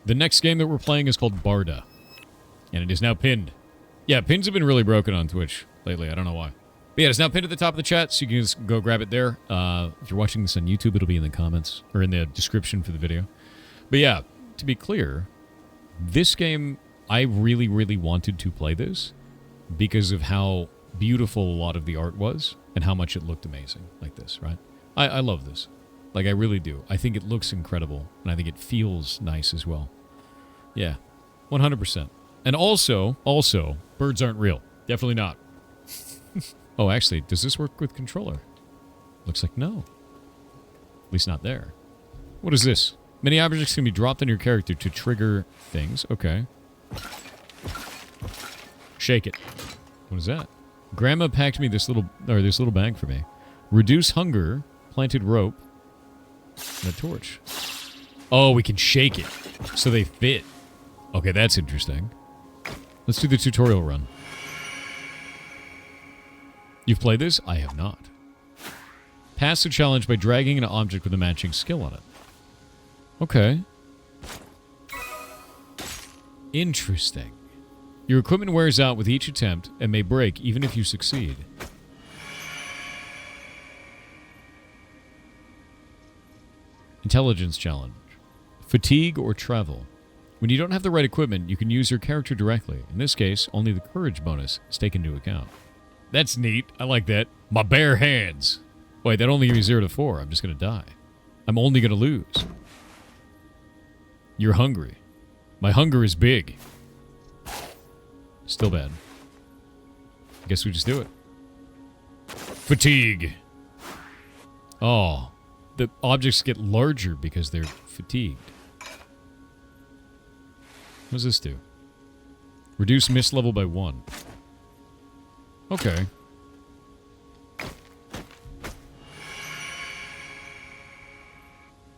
The next game that we're playing is called Barda. And it is now pinned. Yeah, pins have been really broken on Twitch lately. I don't know why. But yeah, it's now pinned at the top of the chat, so you can just go grab it there. If you're watching this on YouTube, it'll be in the comments, or in the description for the video. But yeah, to be clear, this game, I really, really wanted to play this because of how beautiful a lot of the art was and how much it looked amazing like this, right? I love this. Like, I really do. I think it looks incredible, and I think it feels nice as well. Yeah, 100%. And also, birds aren't real. Definitely not. Oh, actually, does this work with controller? Looks like no. At least not there. What is this? Many objects can be dropped on your character to trigger things. Okay. Shake it. What is that? Grandma packed me this little bag for me. Reduce hunger, planted rope, and a torch. Oh, we can shake it so they fit. Okay, that's interesting. Let's do the tutorial run. You've played this? I have not. Pass the challenge by dragging an object with a matching skill on it. Okay. Interesting. Your equipment wears out with each attempt and may break even if you succeed. Intelligence challenge. Fatigue or travel. When you don't have the right equipment, you can use your character directly. In this case, only the courage bonus is taken into account. That's neat. I like that. My bare hands. Wait, that only gives me 0 to 4. I'm just going to die. I'm only going to lose. You're hungry. My hunger is big. Still bad. I guess we just do it. Fatigue. Oh. The objects get larger because they're fatigued. What does this do? Reduce miss level by 1. Okay.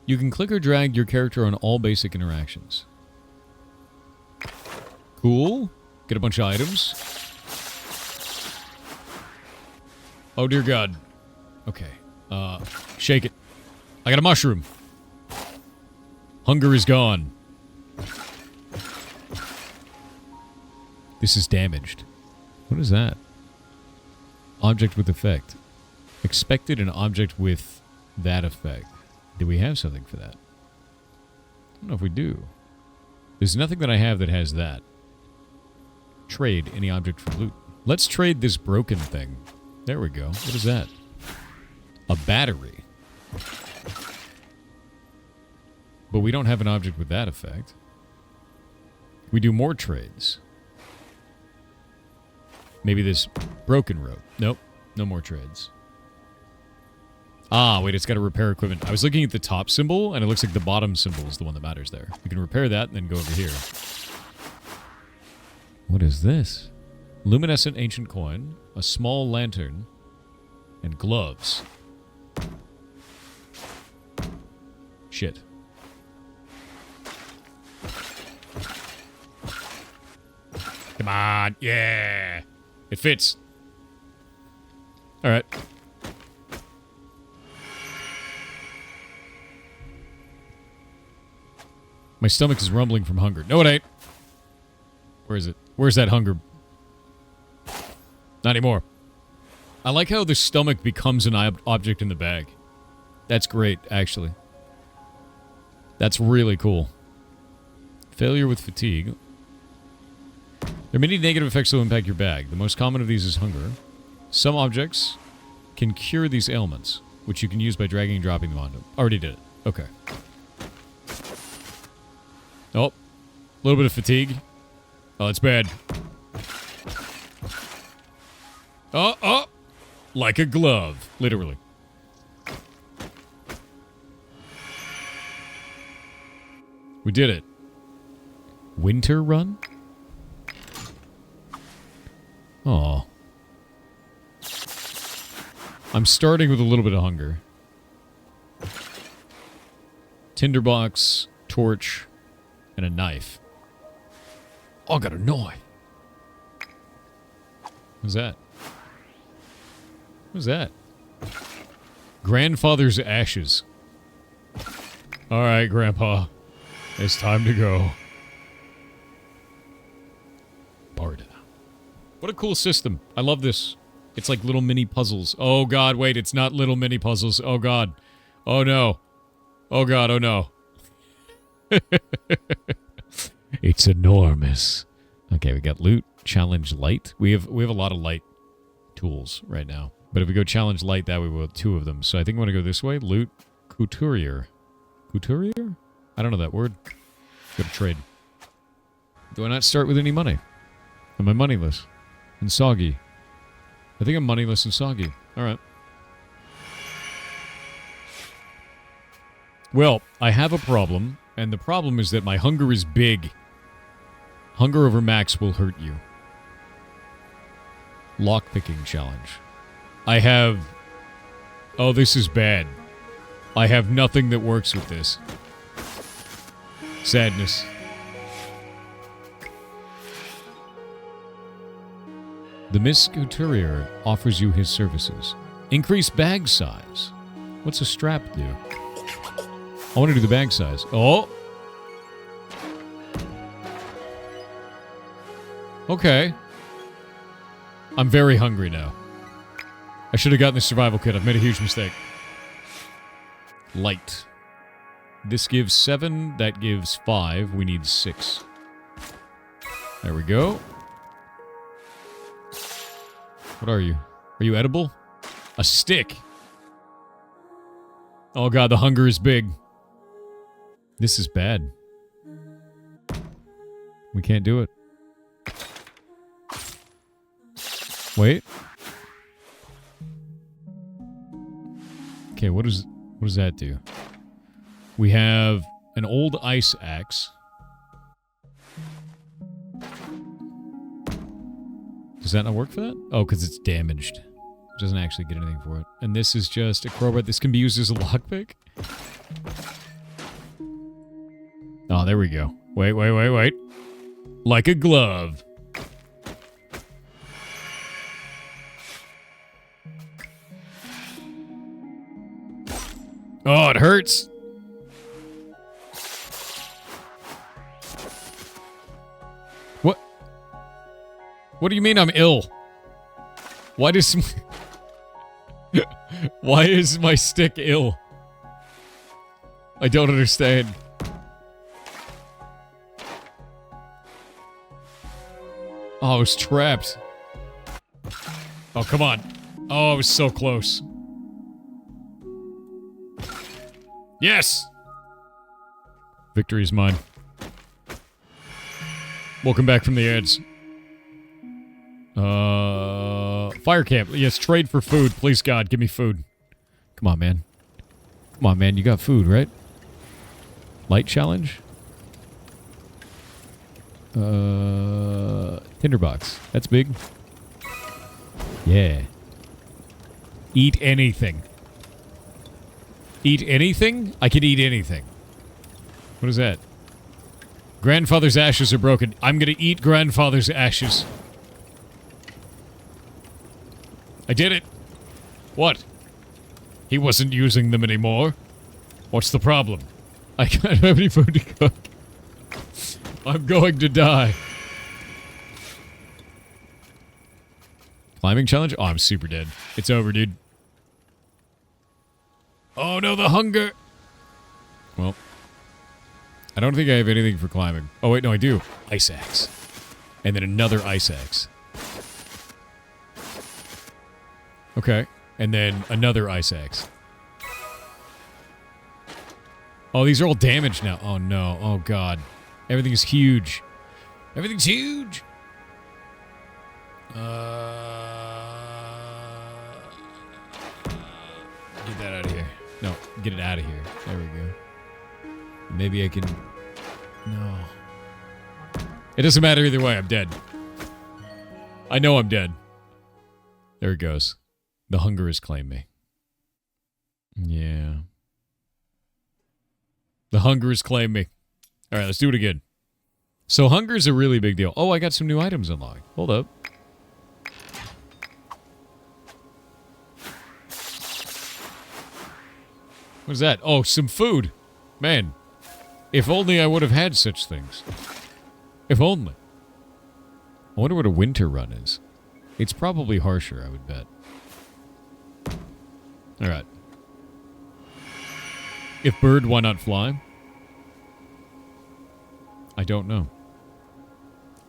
You can click or drag your character on all basic interactions. Cool. Get a bunch of items. Oh, dear God. Okay. Shake it. I got a mushroom. Hunger is gone. This is damaged. What is that? Object with effect. Expected an object with that effect. Do we have something for that? I don't know if we do. There's nothing that I have that has that. Trade any object for loot. Let's trade this broken thing. There we go. What is that? A battery. But we don't have an object with that effect. We do more trades. Maybe this broken rope. Nope. No more trades. Ah, wait, it's got to repair equipment. I was looking at the top symbol, and it looks like the bottom symbol is the one that matters there. We can repair that and then go over here. What is this? Luminescent ancient coin, a small lantern, and gloves. Shit. Come on, yeah! It fits. Alright. My stomach is rumbling from hunger. No, it ain't. Where is it? Where's that hunger? Not anymore. I like how the stomach becomes an object in the bag. That's great, actually. That's really cool. Failure with fatigue. There are many negative effects that will impact your bag. The most common of these is hunger. Some objects can cure these ailments, which you can use by dragging and dropping them onto them. Already did it. Okay. Oh. A little bit of fatigue. Oh, that's bad. Oh. Like a glove. Literally. We did it. Winter run? Oh. I'm starting with a little bit of hunger. Tinderbox, torch, and a knife. Oh, I got a knife. What's that? What's that? Grandfather's ashes. Alright, Grandpa. It's time to go. Barda. What a cool system. I love this. It's like little mini puzzles. Oh god, wait, it's not little mini puzzles. Oh god. Oh no. Oh god, oh no. It's enormous. Okay, we got loot, challenge light. We have a lot of light tools right now. But if we go challenge light, that way we'll have 2 of them. So I think I want to go this way. Loot, couturier. Couturier? I don't know that word. Go to trade. Do I not start with any money? Am I moneyless? And soggy. I think I'm moneyless and soggy. Alright. Well, I have a problem, and the problem is that my hunger is big. Hunger over max will hurt you. Lockpicking challenge. I have... Oh, this is bad. I have nothing that works with this. Sadness. The Miss Couturier offers you his services. Increase bag size. What's a strap do? I want to do the bag size. Oh! Okay. I'm very hungry now. I should have gotten the survival kit. I've made a huge mistake. Light. This gives 7. That gives 5. We need 6. There we go. What are you? Are you edible? A stick. Oh god, the hunger is big. This is bad. We can't do it. Wait. Okay, what does that do? We have an old ice axe. Does that not work for that? Oh, because it's damaged. It doesn't actually get anything for it. And this is just a crowbar. This can be used as a lockpick. Oh, there we go. Wait. Like a glove. Oh, it hurts. What? What do you mean I'm ill? Why does... Why is my stick ill? I don't understand. Oh, I was trapped. Oh, come on. Oh, I was so close. Yes! Victory is mine. Welcome back from the ads. Fire camp. Yes, trade for food. Please, God, give me food. Come on, man. Come on, man. You got food, right? Light challenge? Tinderbox. That's big. Yeah. Eat anything. Eat anything? I can eat anything. What is that? Grandfather's ashes are broken. I'm gonna eat grandfather's ashes. I did it. What? He wasn't using them anymore. What's the problem? I can't have any food to cook. I'm going to die. Climbing challenge? Oh, I'm super dead. It's over, dude. Oh no, the hunger! Well, I don't think I have anything for climbing. Oh wait, no, I do. Ice axe. And then another ice axe. Okay. And then another ice axe. Oh, these are all damaged now. Oh no. Oh god. Everything is huge. Everything's huge! Get that out of here. No, get it out of here. There we go. Maybe I can... No. It doesn't matter either way. I'm dead. I know I'm dead. There it goes. The hunger has claimed me. Yeah. The hunger has claimed me. Alright, let's do it again. So hunger is a really big deal. Oh, I got some new items unlocked. Hold up. What is that? Oh, some food. Man. If only I would have had such things. If only. I wonder what a winter run is. It's probably harsher, I would bet. Alright. If bird, why not fly? I don't know.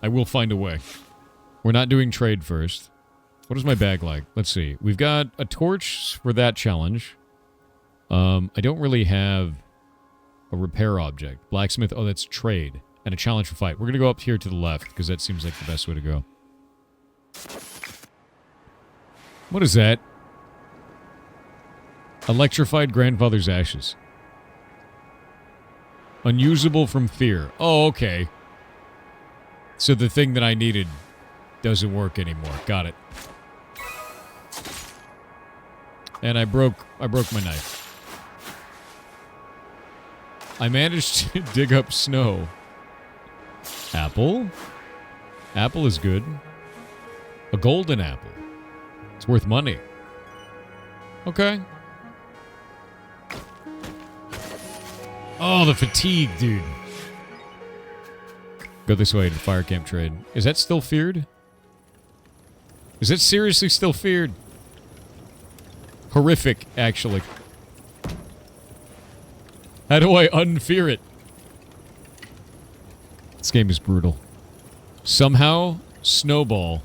I will find a way. We're not doing trade first. What is my bag like? Let's see. We've got a torch for that challenge. I don't really have a repair object. Blacksmith, oh, that's trade. And a challenge for fight. We're going to go up here to the left, because that seems like the best way to go. What is that? Electrified grandfather's ashes. Unusable from fear. Oh, okay. So the thing that I needed doesn't work anymore. Got it. And I broke my knife. I managed to dig up snow. Apple? Apple is good. A golden apple. It's worth money. Okay. Oh, the fatigue, dude. Go this way to fire camp trade. Is that still feared? Is it seriously still feared? Horrific, actually. How do I unfear it? This game is brutal. Somehow, Snowball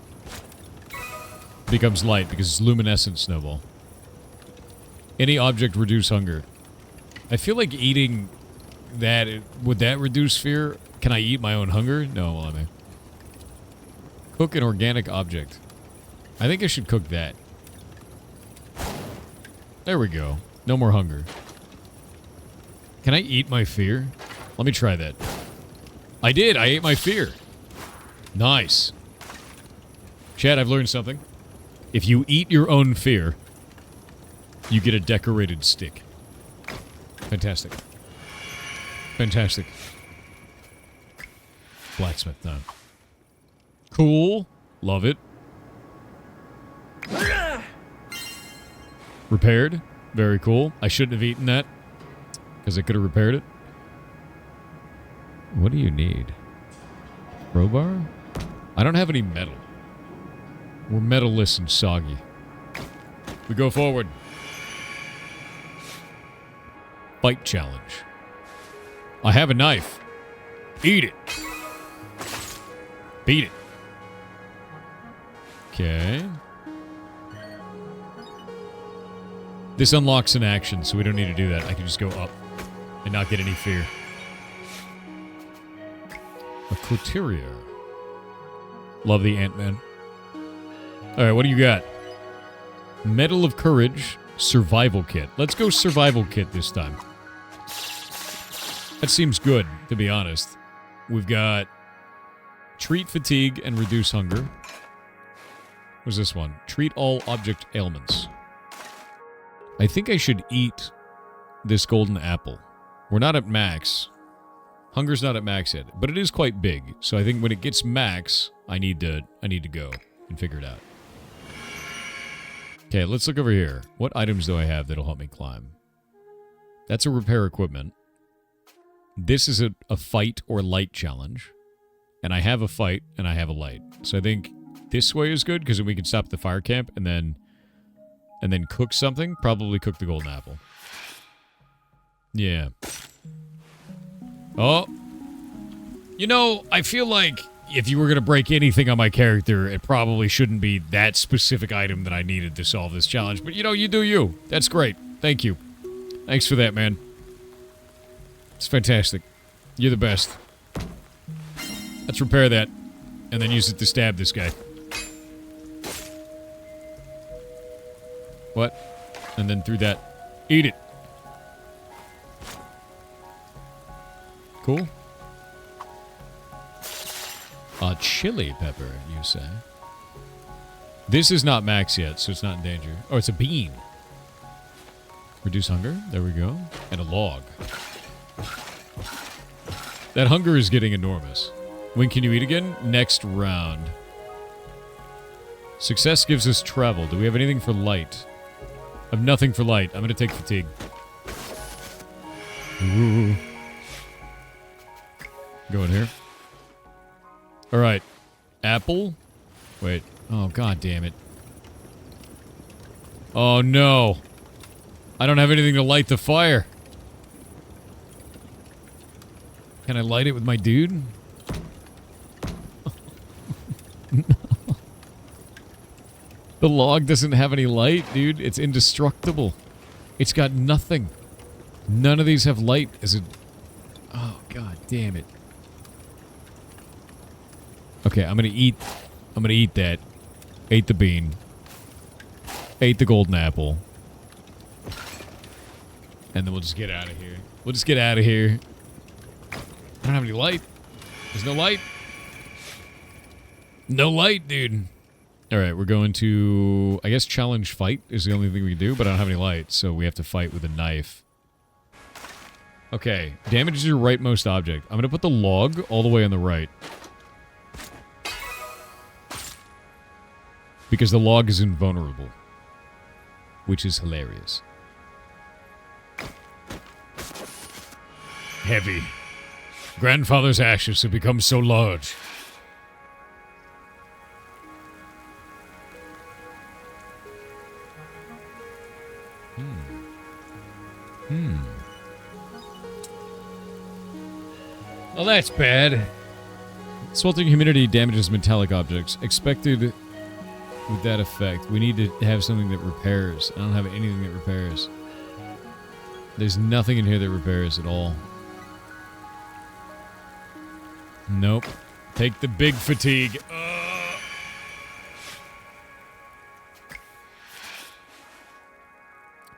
becomes light because it's luminescent Snowball. Any object reduce hunger. I feel like eating that, would that reduce fear? Can I eat my own hunger? No, well, I mean. Cook an organic object. I think I should cook that. There we go. No more hunger. Can I eat my fear? Let me try that. I did. I ate my fear. Nice. Chad, I've learned something. If you eat your own fear, you get a decorated stick. Fantastic. Fantastic. Blacksmith time. Cool. Love it. Repaired. Very cool. I shouldn't have eaten that, because I could have repaired it. What do you need? Crowbar? I don't have any metal. We're metalless and soggy. We go forward. Fight challenge. I have a knife. Eat it. Beat it. Okay. This unlocks an action, so we don't need to do that. I can just go up and not get any fear. A couturier. Love the Ant-Man. Alright, what do you got? Medal of Courage, Survival Kit. Let's go Survival Kit this time. That seems good, to be honest. We've got Treat Fatigue and Reduce Hunger. What's this one? Treat all object ailments. I think I should eat this golden apple. We're not at max. Hunger's not at max yet, but it is quite big. So I think when it gets max, I need to go and figure it out. Okay, let's look over here. What items do I have that'll help me climb? That's a repair equipment. This is a fight or light challenge. And I have a fight and I have a light. So I think this way is good because then we can stop at the fire camp and then cook something. Probably cook the golden apple. Yeah. Oh. You know, I feel like if you were going to break anything on my character, it probably shouldn't be that specific item that I needed to solve this challenge. But, you know, you do you. That's great. Thank you. Thanks for that, man. It's fantastic. You're the best. Let's repair that. And then use it to stab this guy. What? And then through that. Eat it. Cool. A chili pepper, you say? This is not max yet, so it's not in danger. Oh, it's a bean. Reduce hunger. There we go. And a log. That hunger is getting enormous. When can you eat again? Next round. Success gives us travel. Do we have anything for light? I have nothing for light. I'm going to take fatigue. Ooh. Go in here. All right. Apple. Wait. Oh, god damn it. Oh, no. I don't have anything to light the fire. Can I light it with my dude? No. The log doesn't have any light, dude. It's indestructible. It's got nothing. None of these have light as a... Oh, god damn it. Okay, I'm gonna eat that. Ate the bean. Ate the golden apple. And then we'll just get out of here. We'll just get out of here. I don't have any light. There's no light. No light, dude. Alright, we're going to... I guess challenge fight is the only thing we can do, but I don't have any light, so we have to fight with a knife. Okay, damage your rightmost object. I'm gonna put the log all the way on the right. Because the log is invulnerable. Which is hilarious. Heavy. Grandfather's ashes have become so large. Well, that's bad. Sweltering humidity damages metallic objects. Expected with that effect. We need to have something that repairs. I don't have anything that repairs. There's nothing in here that repairs at all. Nope. Take the big fatigue.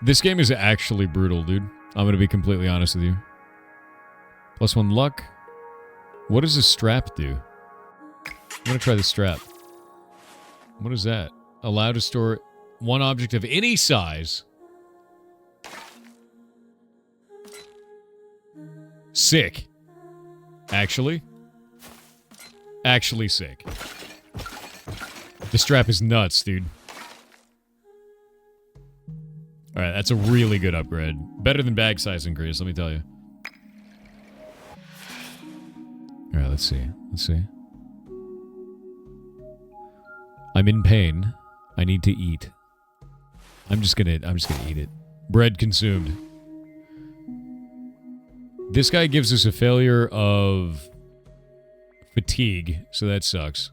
This game is actually brutal, dude. I'm gonna be completely honest with you. +1 luck. What does the strap do? I'm gonna try the strap. What is that? Allow to store one object of any size. Sick. Actually sick. The strap is nuts, dude. Alright, that's a really good upgrade. Better than bag size increase, let me tell you. Alright, let's see. Let's see. I'm in pain. I need to eat. I'm just gonna eat it. Bread consumed. This guy gives us a failure of fatigue, so that sucks.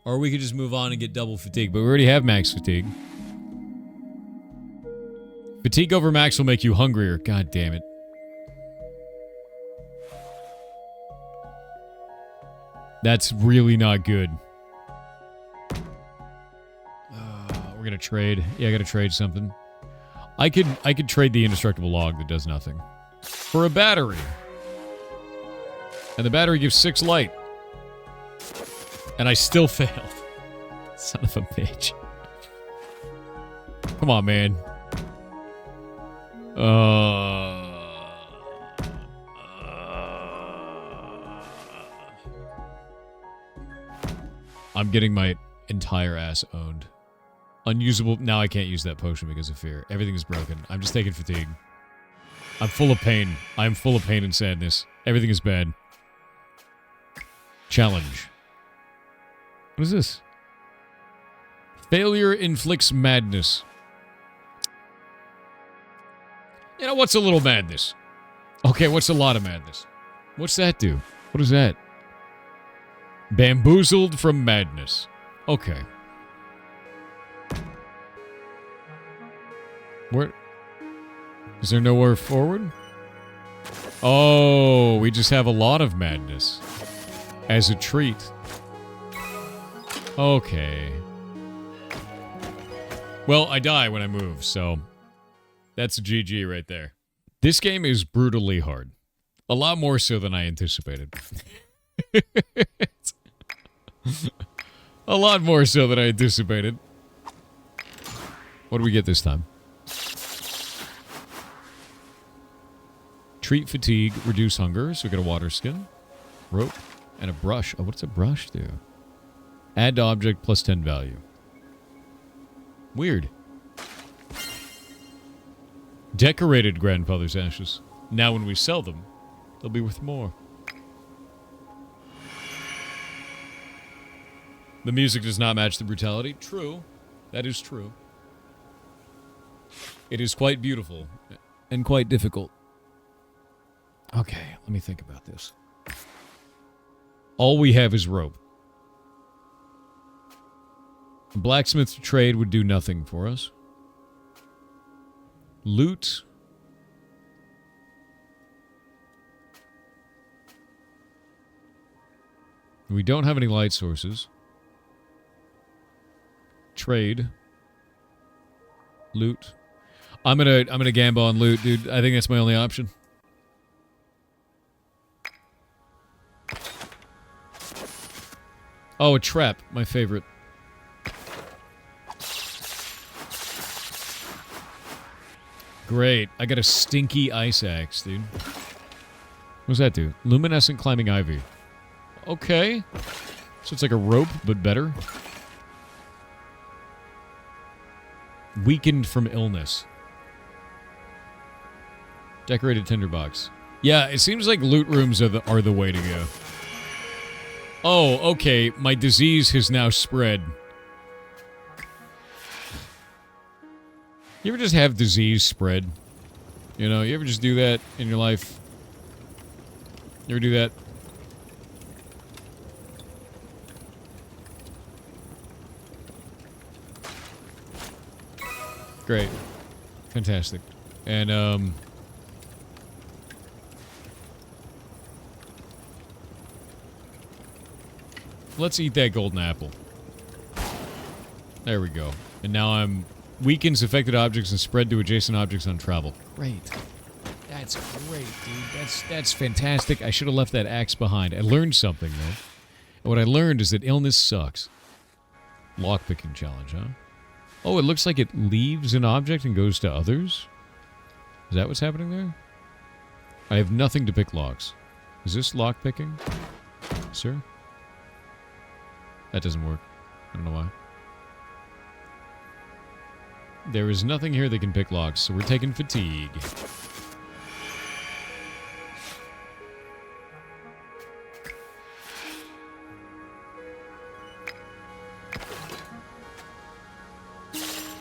Or we could just move on and get double fatigue, but we already have max fatigue. Fatigue over max will make you hungrier. God damn it. That's really not good. We're gonna trade. Yeah, I gotta trade something. I could trade the indestructible log that does nothing for a battery. And the battery gives 6 light. And I still failed. Son of a bitch. Come on, man. I'm getting my entire ass owned. Unusable. Now I can't use that potion because of fear. Everything is broken. I'm just taking fatigue. I'm full of pain. I'm full of pain and sadness. Everything is bad. Challenge. What is this? Failure inflicts madness. You know, what's a little madness? Okay, what's a lot of madness? What's that do? What is that? Bamboozled from madness. Okay. Where? Is there nowhere forward? Oh, we just have a lot of madness. As a treat. Okay. Well, I die when I move, so... That's a GG right there. This game is brutally hard. A lot more so than I anticipated. A lot more so than I anticipated. What do we get this time? Treat fatigue, reduce hunger. So we got a water skin, rope, and a brush. Oh, what's a brush do? Add to object plus 10 value. Weird. Decorated grandfather's ashes. Now when we sell them, they'll be worth more. The music does not match the brutality. True. That is true. It is quite beautiful and quite difficult. Okay, let me think about this. All we have is rope. A blacksmith to trade would do nothing for us. Loot. We don't have any light sources. Trade. Loot. I'm gonna gamble on loot, dude. I think that's my only option. Oh, a trap. My favorite. Great. I got a stinky ice axe, dude. What's that do? Luminescent climbing ivy. Okay. So it's like a rope, but better. Weakened from illness. Decorated tinderbox. Yeah, it seems like loot rooms are the way to go. Oh, okay. My disease has now spread. You ever just have disease spread? You know, you ever just do that in your life? You ever do that? Great. Fantastic. And, let's eat that golden apple. There we go. And now I'm... Weakens affected objects and spread to adjacent objects on travel. Great. That's great, dude. That's fantastic. I should have left that axe behind. I learned something, though. And what I learned is that illness sucks. Lockpicking challenge, huh? Oh, it looks like it leaves an object and goes to others? Is that what's happening there? I have nothing to pick locks. Is this lockpicking? Sir? That doesn't work. I don't know why. There is nothing here that can pick locks, so we're taking fatigue.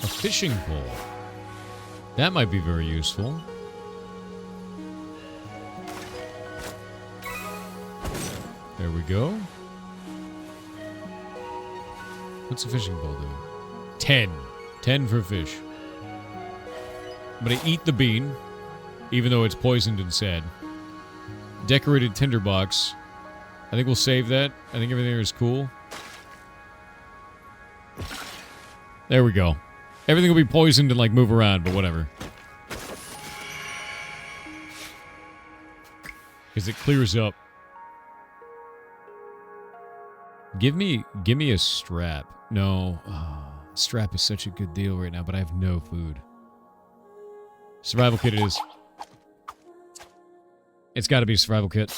A fishing pole. That might be very useful. There we go. What's a fishing pole do? 10. 10 for fish. I'm gonna eat the bean, even though it's poisoned and sad. Decorated tinderbox. I think we'll save that. I think everything is cool. There we go. Everything will be poisoned and, like, move around, but whatever. Because it clears up. Give me a strap. No. Oh, strap is such a good deal right now, but I have no food. Survival kit it is. It's got to be a survival kit.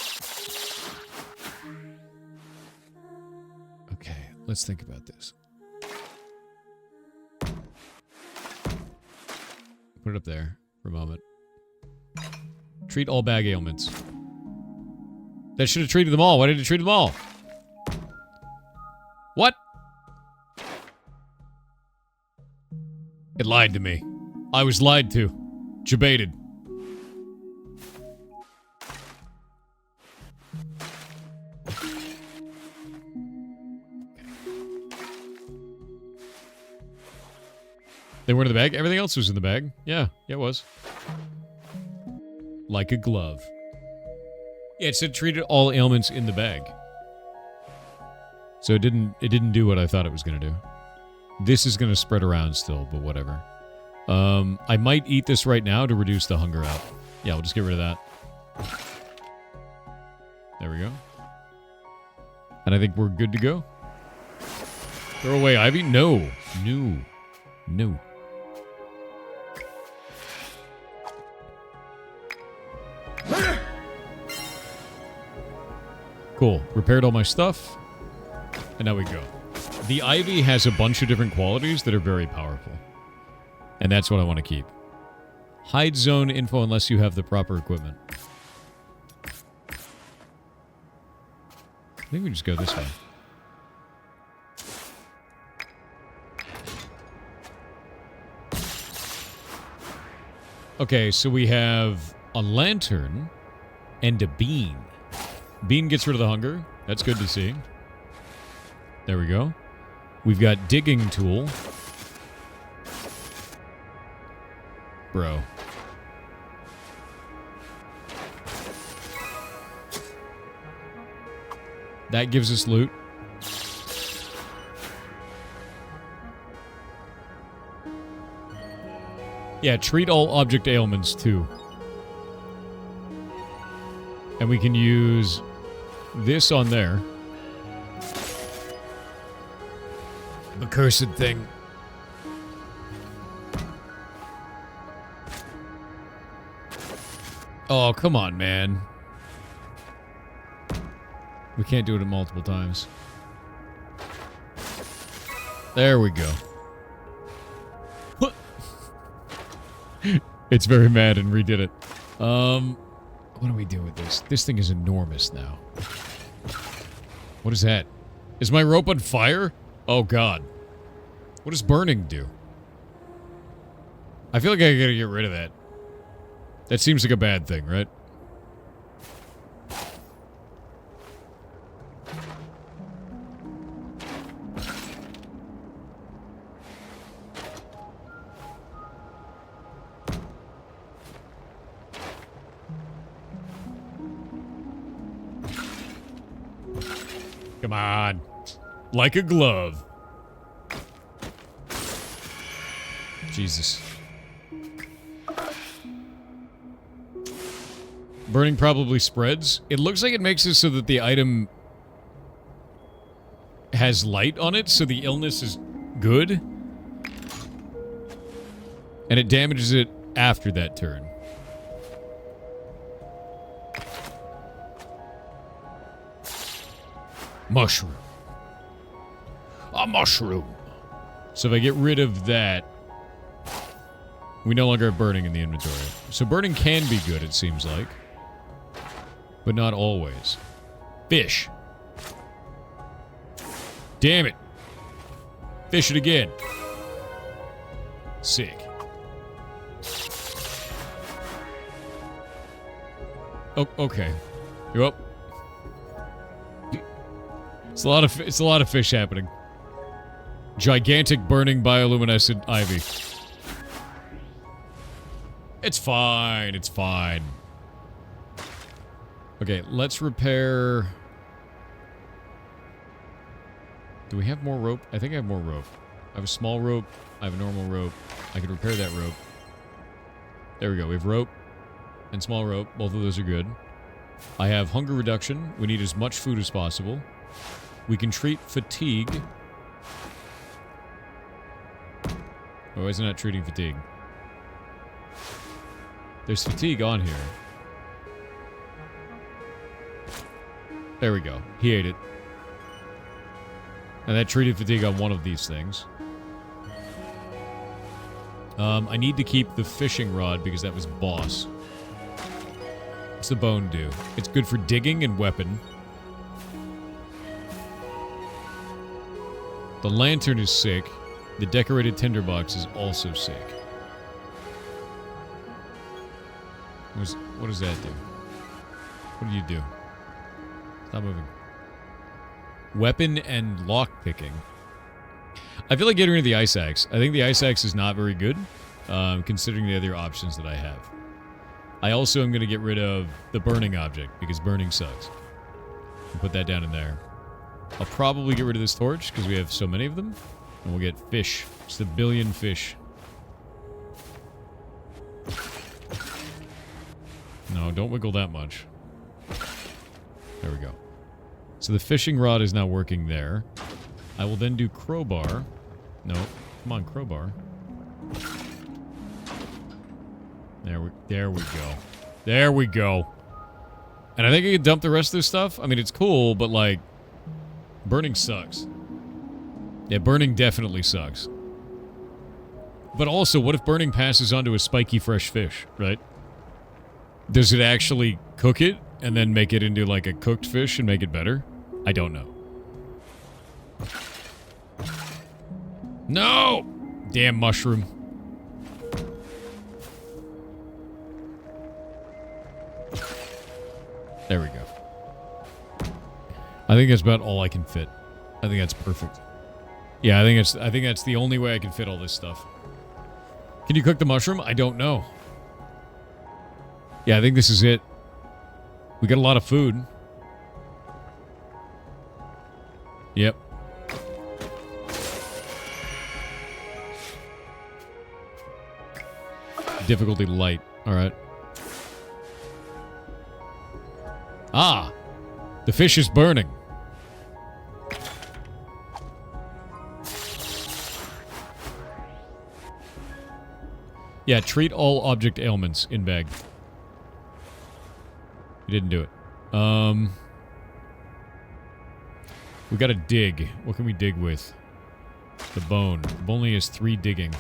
Okay, let's think about this. Put it up there for a moment. Treat all bag ailments. That should have treated them all. Why did it treat them all? What? It lied to me. I was lied to. Jebaited. They were in the bag? Everything else was in the bag. Yeah, it was. Like a glove. Yeah, it said treated all ailments in the bag. So it didn't do what I thought it was going to do. This is going to spread around still, but whatever. I might eat this right now to reduce the hunger out. Yeah, we'll just get rid of that. There we go. And I think we're good to go. Throw away ivy? No. No. No. Cool. Repaired all my stuff. And now we go. The ivy has a bunch of different qualities that are very powerful. And that's what I want to keep. Hide zone info unless you have the proper equipment. I think we just go this way. Okay, so we have a lantern and a bean. Bean gets rid of the hunger. That's good to see. There we go. We've got digging tool. Bro. That gives us loot. Yeah, treat all object ailments too. And we can use this on there. The cursed thing. Oh, come on, man. We can't do it multiple times. There we go. It's very mad and redid it. What do we do with this? This thing is enormous now. What is that? Is my rope on fire? Oh, God. What does burning do? I feel like I gotta get rid of that. That seems like a bad thing, right? Come on. Like a glove. Jesus. Burning probably spreads. It looks like it makes it so that the item has light on it, so the illness is good. And it damages it after that turn. Mushroom. A mushroom. So if I get rid of that, we no longer have burning in the inventory. So burning can be good, it seems like. But not always. Fish. Damn it. Fish it again. Sick. Oh, okay. You're up. It's a lot of fish happening. Gigantic burning bioluminescent ivy. It's fine. It's fine. Okay, let's repair... Do we have more rope? I think I have more rope. I have a small rope. I have a normal rope. I can repair that rope. There we go. We have rope and small rope. Both of those are good. I have hunger reduction. We need as much food as possible. We can treat fatigue. Oh, why is it not treating fatigue? There's fatigue on here. There we go. He ate it. And that treated fatigue on one of these things. I need to keep the fishing rod because that was boss. What's the bone do? It's good for digging and weapon. The lantern is sick. The decorated tinderbox is also sick. What does that do? What do you do? Stop moving. Weapon and lock picking. I feel like getting rid of the ice axe. I think the ice axe is not very good, considering the other options that I have. I also am going to get rid of the burning object, because burning sucks. I'll put that down in there. I'll probably get rid of this torch, because we have so many of them. And we'll get fish. Just a billion fish. No, don't wiggle that much. There we go. So the fishing rod is now working there. I will then do crowbar. No, come on, crowbar. There we go. There we go. And I think I can dump the rest of this stuff. I mean, it's cool, but like, burning sucks. Yeah, burning definitely sucks. But also, what if burning passes onto a spiky fresh fish, right? Does it actually cook it and then make it into like a cooked fish and make it better? I don't know. No! Damn mushroom. There we go. I think that's about all I can fit. I think that's perfect. Yeah, I think that's the only way I can fit all this stuff. Can you cook the mushroom? I don't know. Yeah, I think this is it. We got a lot of food. Yep. Difficulty light. Alright. Ah! The fish is burning. Yeah, treat all object ailments in bag. You didn't do it. We gotta dig. What can we dig with? The bone. The bone only has 3 digging.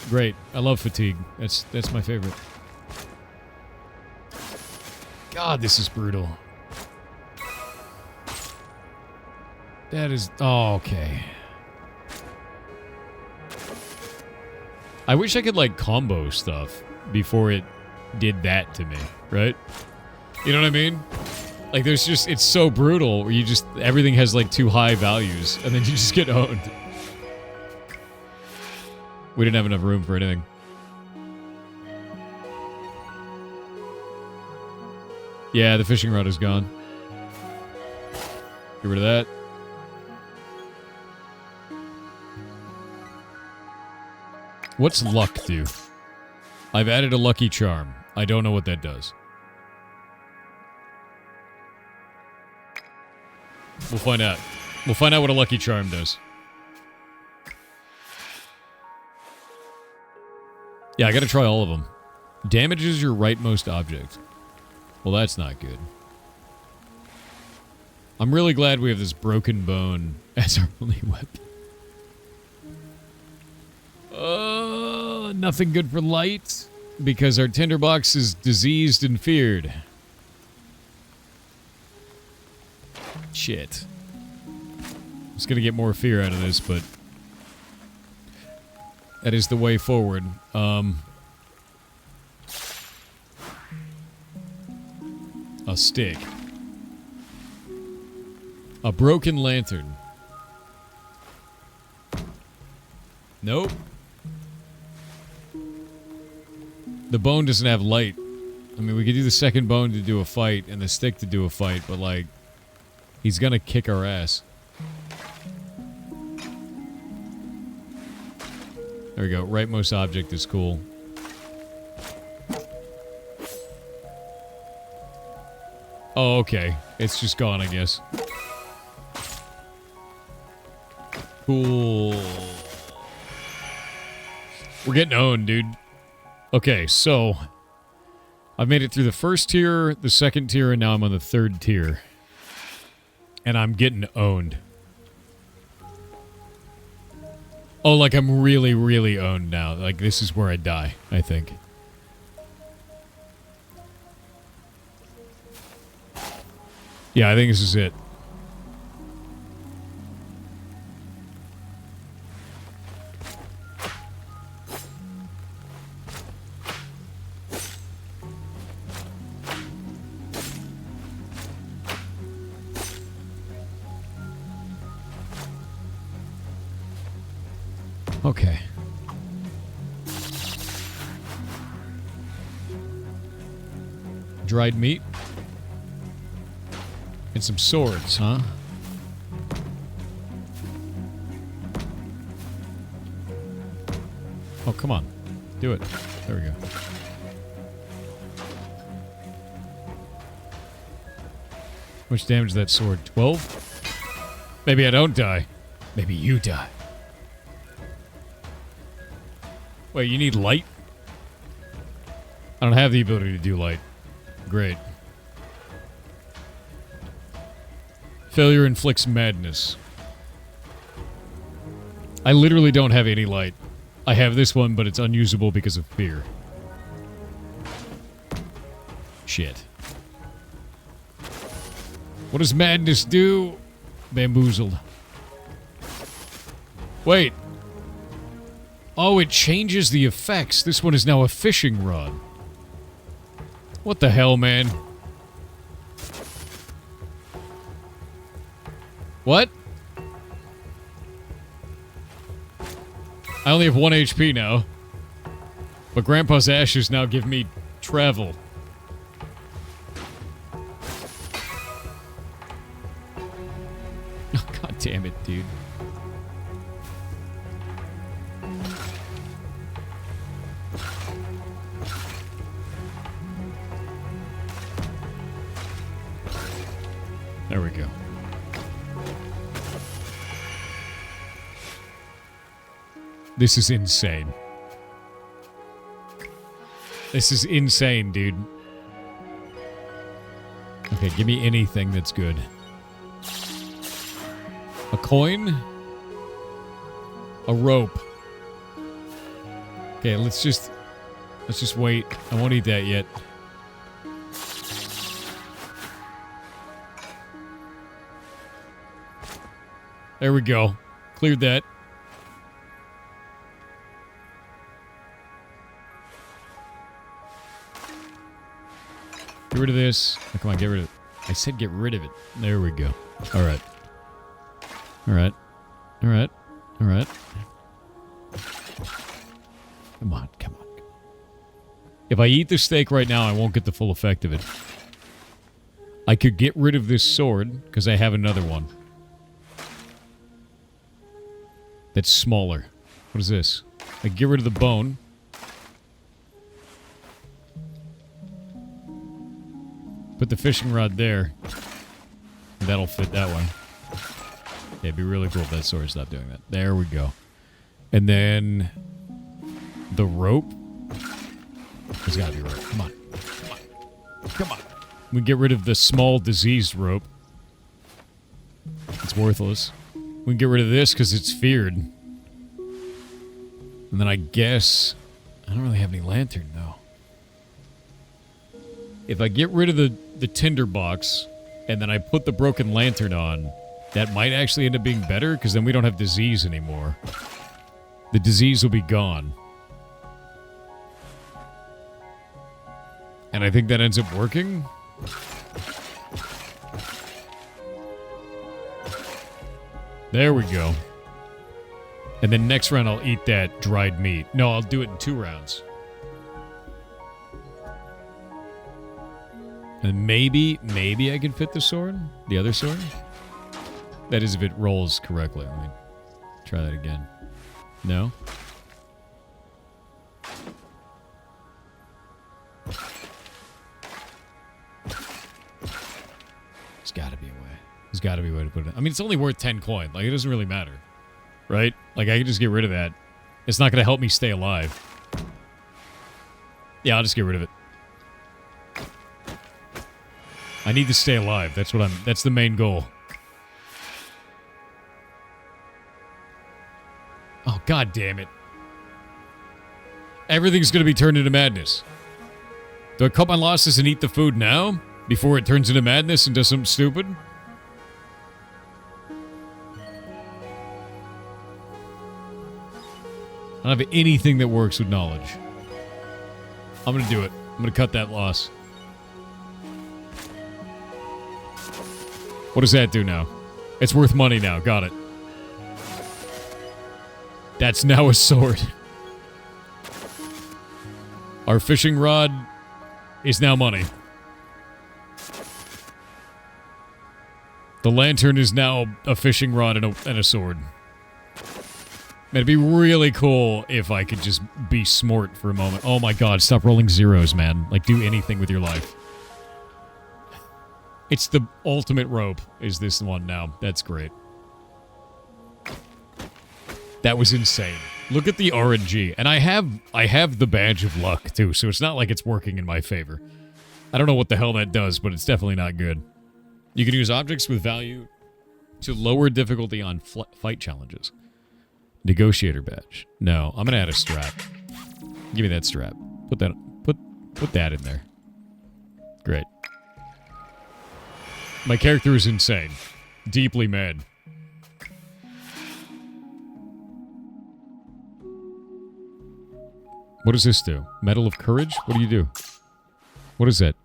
Great. I love fatigue. That's my favorite. God, this is brutal. That is... Oh, okay. I wish I could, like, combo stuff before it did that to me, right? You know what I mean? Like, there's just... It's so brutal where you just... Everything has, like, too high values, and then you just get owned. We didn't have enough room for anything. Yeah, the fishing rod is gone. Get rid of that. What's luck do? I've added a lucky charm. I don't know what that does. We'll find out. We'll find out what a lucky charm does. Yeah, I gotta try all of them. Damages your rightmost object. Well, that's not good. I'm really glad we have this broken bone as our only weapon. Nothing good for light, because our tinderbox is diseased and feared. Shit. I'm just gonna get more fear out of this, but... that is the way forward. A stick. A broken lantern. Nope. The bone doesn't have light. I mean, we could do the second bone to do a fight and the stick to do a fight, but, like, he's gonna kick our ass. There we go. Rightmost object is cool. Oh, okay. It's just gone, I guess. Cool. We're getting owned, dude. Okay, so... I've made it through the first tier, the second tier, and now I'm on the third tier. And I'm getting owned. Oh, like I'm really, really owned now. Like, this is where I die, I think. Yeah, I think this is it. Okay. Dried meat. And some swords, huh? Oh, come on. Do it. There we go. How much damage is that sword? 12? Maybe I don't die. Maybe you die. Wait, you need light? I don't have the ability to do light. Great. Failure inflicts madness. I literally don't have any light. I have this one, but it's unusable because of fear. Shit. What does madness do? Bamboozled. Wait. Oh, it changes the effects. This one is now a fishing rod. What the hell, man? What? I only have 1 HP now. But Grandpa's ashes now give me travel. Oh, God damn it, dude. There we go. This is insane. This is insane, dude. Okay, give me anything that's good. A coin? A rope. Okay, let's just wait. I won't eat that yet. There we go. Cleared that. Get rid of this. Oh, come on, get rid of it. I said get rid of it. There we go. Alright. Alright. Alright. Alright. Come on, come on. If I eat the steak right now, I won't get the full effect of it. I could get rid of this sword, because I have another one. That's smaller. What is this? I get rid of the bone. Put the fishing rod there. That'll fit that one. Yeah, it'd be really cool if that sword stopped doing that. There we go. And then... the rope? There's gotta be a rope. Come on. Come on. Come on. We get rid of the small diseased rope. It's worthless. We can get rid of this because it's feared. And then I guess... I don't really have any lantern, though. If I get rid of the tinder box, and then I put the broken lantern on, that might actually end up being better, because then we don't have disease anymore. The disease will be gone. And I think that ends up working. There we go. And then next round I'll eat that dried meat. No, I'll do it in 2 rounds. And maybe I can fit the sword? The other sword? That is if it rolls correctly. Let me try that again. No? There's gotta be a way. There's gotta be a way to put it in. I mean, it's only worth 10 coin. Like, it doesn't really matter. Right? Like, I can just get rid of that. It's not gonna help me stay alive. Yeah, I'll just get rid of it. I need to stay alive. That's the main goal. Oh, god damn it. Everything's gonna be turned into madness. Do I cut my losses and eat the food now? Before it turns into madness and does something stupid? I don't have anything that works with knowledge. I'm gonna do it. I'm gonna cut that loss. What does that do now? It's worth money now. Got it. That's now a sword. Our fishing rod is now money. The lantern is now a fishing rod and a sword. Man, it'd be really cool if I could just be smart for a moment. Oh my god, stop rolling zeros, man. Like, do anything with your life. It's the ultimate rope, is this one now. That's great. That was insane. Look at the RNG. And I have the badge of luck, too, so it's not like it's working in my favor. I don't know what the hell that does, but it's definitely not good. You can use objects with value to lower difficulty on fight challenges. Negotiator badge. No, I'm gonna add a strap. Give me that strap. Put that in there. Great. My character is insane. Deeply mad. What does this do? Medal of Courage? What do you do? What is that?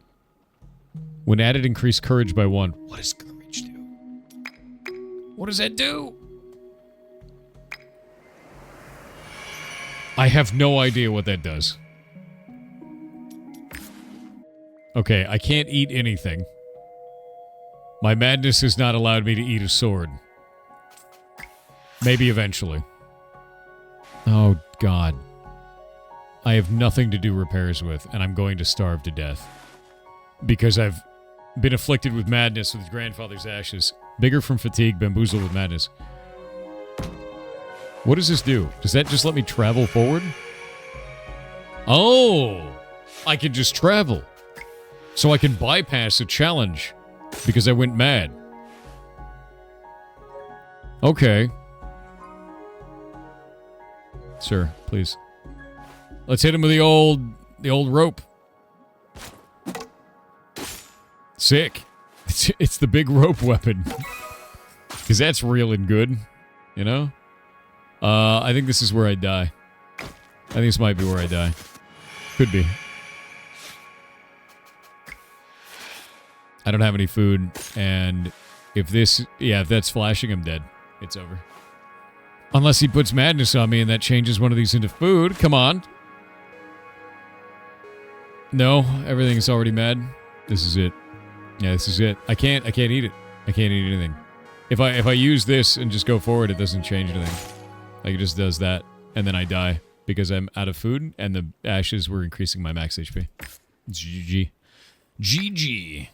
When added, increase courage by 1. What does courage do? What does that do? I have no idea what that does. Okay, I can't eat anything. My madness has not allowed me to eat a sword. Maybe eventually. Oh, God. I have nothing to do repairs with, and I'm going to starve to death. Because I've been afflicted with madness with grandfather's ashes. Bigger from fatigue, bamboozled with madness. What does this do? Does that just let me travel forward? Oh! I can just travel. So I can bypass a challenge. Because I went mad. Okay. Sir, please. Let's hit him with the old rope. Sick. It's the big rope weapon. Because that's real and good. You know? I think this is where I die. I think this might be where I die. Could be. I don't have any food, and if that's flashing, I'm dead. It's over. Unless he puts madness on me and that changes one of these into food. Come on. No, everything's already mad. This is it. Yeah, this is it. I can't eat it. I can't eat anything. If I use this and just go forward, it doesn't change anything. Like, it just does that, and then I die because I'm out of food, and the ashes were increasing my max HP. GG. GG.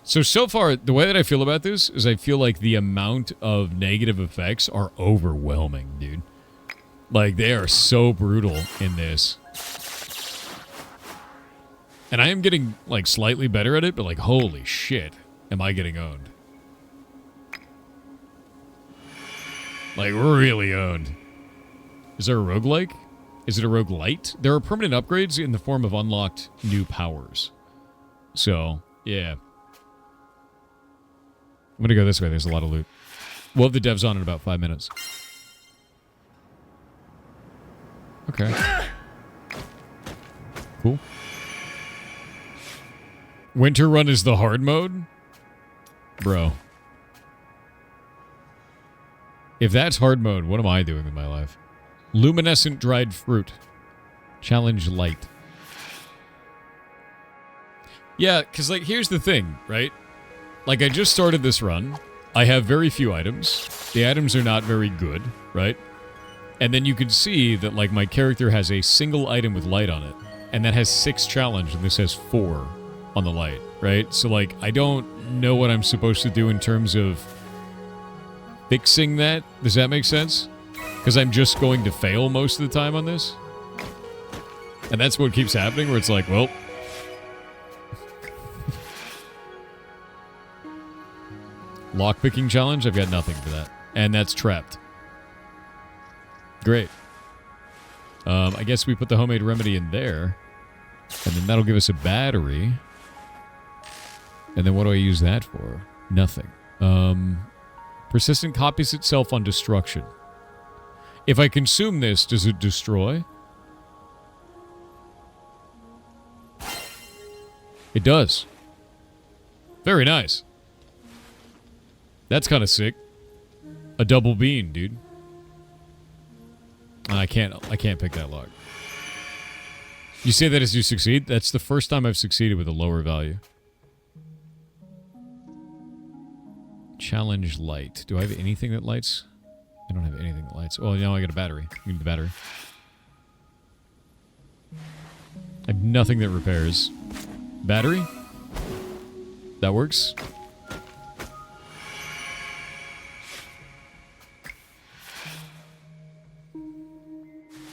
So far, the way that I feel about this is I feel like the amount of negative effects are overwhelming, dude. Like, they are so brutal in this. And I am getting, like, slightly better at it, but, like, holy shit, am I getting owned. Like, really owned. Is there a roguelike? Is it a roguelite? There are permanent upgrades in the form of unlocked new powers. So, yeah. I'm gonna go this way. There's a lot of loot. We'll have the devs on in about 5 minutes. Okay. Cool. Winter Run is the hard mode? Bro. If that's hard mode, what am I doing with my life? Luminescent dried fruit. Challenge light. Yeah, because, like, here's the thing, right? Like, I just started this run. I have very few items. The items are not very good, right? And then you can see that, like, my character has a single item with light on it. And that has 6 challenge, and this has 4 on the light, right? So, like, I don't know what I'm supposed to do in terms of fixing that. Does that make sense? Because I'm just going to fail most of the time on this. And that's what keeps happening, where it's like, well... Lockpicking challenge? I've got nothing for that. And that's trapped. Great. I guess we put the homemade remedy in there. And then that'll give us a battery. And then what do I use that for? Nothing. Persistent copies itself on destruction. If I consume this, does it destroy? It does. Very nice. That's kind of sick. A double bean, dude. I can't pick that lock. You say that as you succeed? That's the first time I've succeeded with a lower value. Challenge light. Do I have anything that lights? I don't have anything that lights. Well, now I got a battery. Give me the battery. I have nothing that repairs. Battery? That works.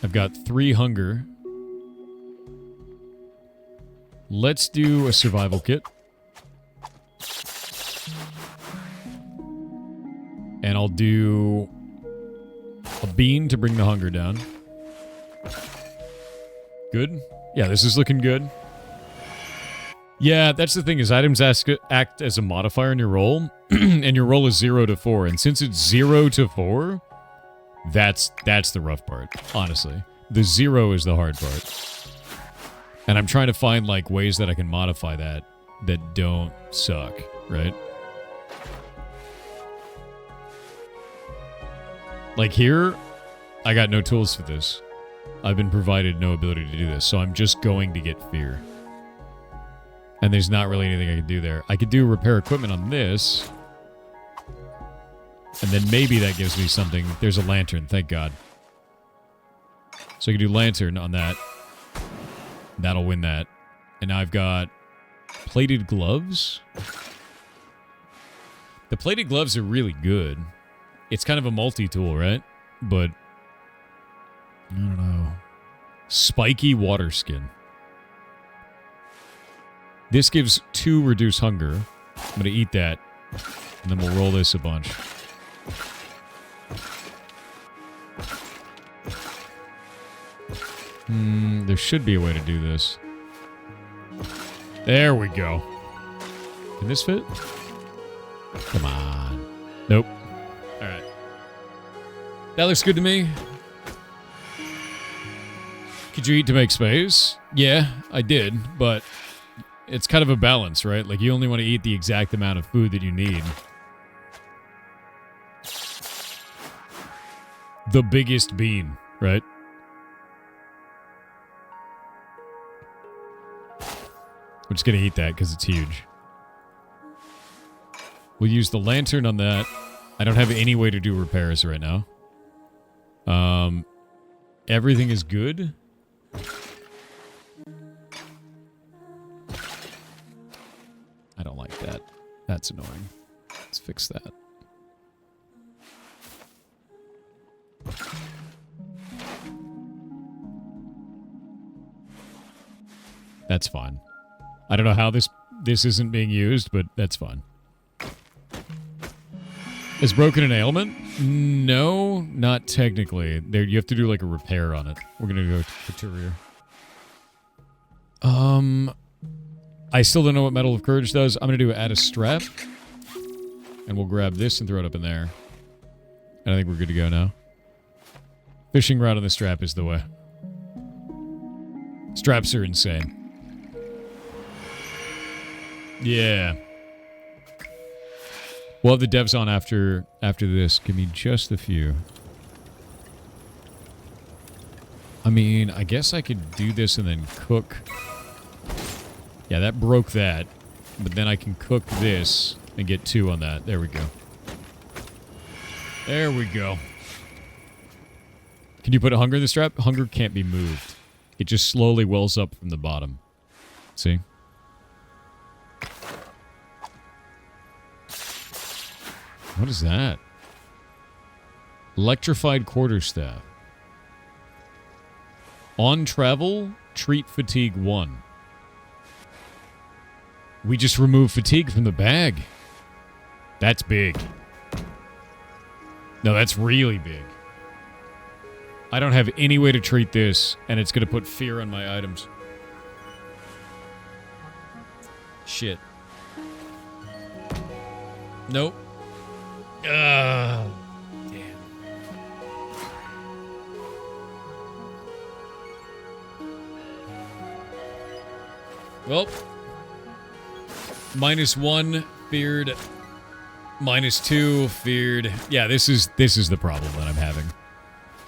I've got 3 hunger. Let's do a survival kit. And I'll do a bean to bring the hunger down. Good. Yeah, this is looking good. Yeah, that's the thing, is items act as a modifier in your roll, and your roll is 0 to 4. And since it's 0 to 4, that's the rough part, honestly. The 0 is the hard part. And I'm trying to find, like, ways that I can modify that don't suck, right? Like here, I got no tools for this. I've been provided no ability to do this, so I'm just going to get fear. And there's not really anything I can do there. I could do repair equipment on this. And then maybe that gives me something. There's a lantern, thank God. So I can do lantern on that. That'll win that. And now I've got plated gloves. The plated gloves are really good. It's kind of a multi-tool, right? But I don't know. Spiky water skin. This gives 2 reduce hunger. I'm going to eat that. And then we'll roll this a bunch. There should be a way to do this. There we go. Can this fit? Come on. Nope. Alright. That looks good to me. Could you eat to make space? Yeah, I did, but it's kind of a balance, right? Like, you only want to eat the exact amount of food that you need. The biggest bean, right? We're just going to eat that because it's huge. We'll use the lantern on that. I don't have any way to do repairs right now. Everything is good. I don't like that. That's annoying. Let's fix that. That's fine. I don't know how this isn't being used, but that's fine. Is broken an ailment? No, not technically. There, you have to do like a repair on it. We're gonna go to Couturier. I still don't know what Medal of Courage does. I'm gonna do add a strap, and we'll grab this and throw it up in there. And I think we're good to go now. Fishing rod on the strap is the way. Straps are insane. Yeah. We'll have the devs on after this. Give me just a few. I mean, I guess I could do this and then cook. Yeah, that broke that. But then I can cook this and get 2 on that. There we go. There we go. Can you put a hunger in the strap? Hunger can't be moved. It just slowly wells up from the bottom. See? What is that? Electrified quarterstaff. On travel, treat fatigue 1. We just remove fatigue from the bag. That's big. No, that's really big. I don't have any way to treat this, and it's going to put fear on my items. Shit. Nope. Damn. Well, -1 feared, -2 feared. Yeah, this is the problem that I'm having.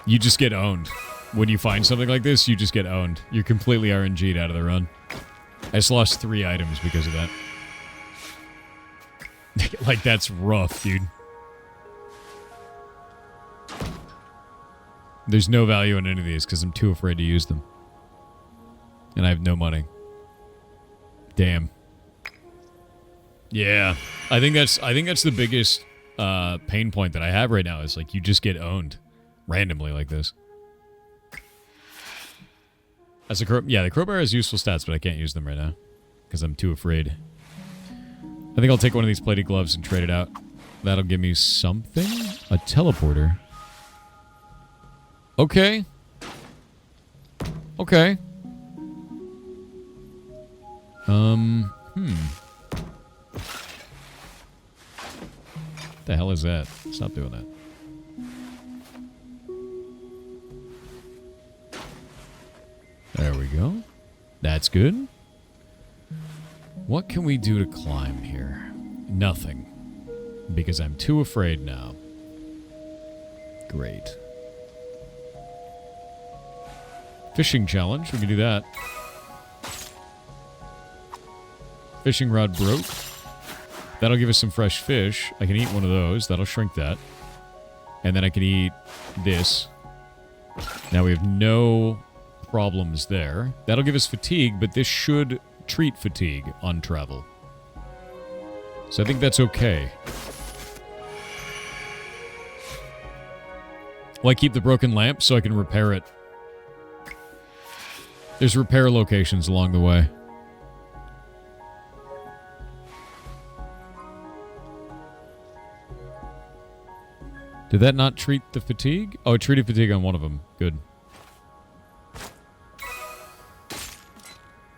You just get owned. When you find something like this, you just get owned. You're completely RNG'd out of the run. I just lost 3 items because of that. Like, that's rough, dude. There's no value in any of these because I'm too afraid to use them. And I have no money. Damn. Yeah. I think that's the biggest pain point that I have right now is like you just get owned randomly like this. As a the crowbar has useful stats, but I can't use them right now because I'm too afraid. I think I'll take one of these plated gloves and trade it out. That'll give me something? A teleporter. Okay. Okay. The hell is that? Stop doing that. There we go. That's good. What can we do to climb here? Nothing. Because I'm too afraid now. Great. Fishing challenge. We can do that. Fishing rod broke. That'll give us some fresh fish. I can eat one of those. That'll shrink that. And then I can eat this. Now we have no problems there. That'll give us fatigue, but this should treat fatigue on travel. So I think that's okay. Well, I keep the broken lamp so I can repair it. There's repair locations along the way. Did that not treat the fatigue? Oh, it treated fatigue on one of them. Good.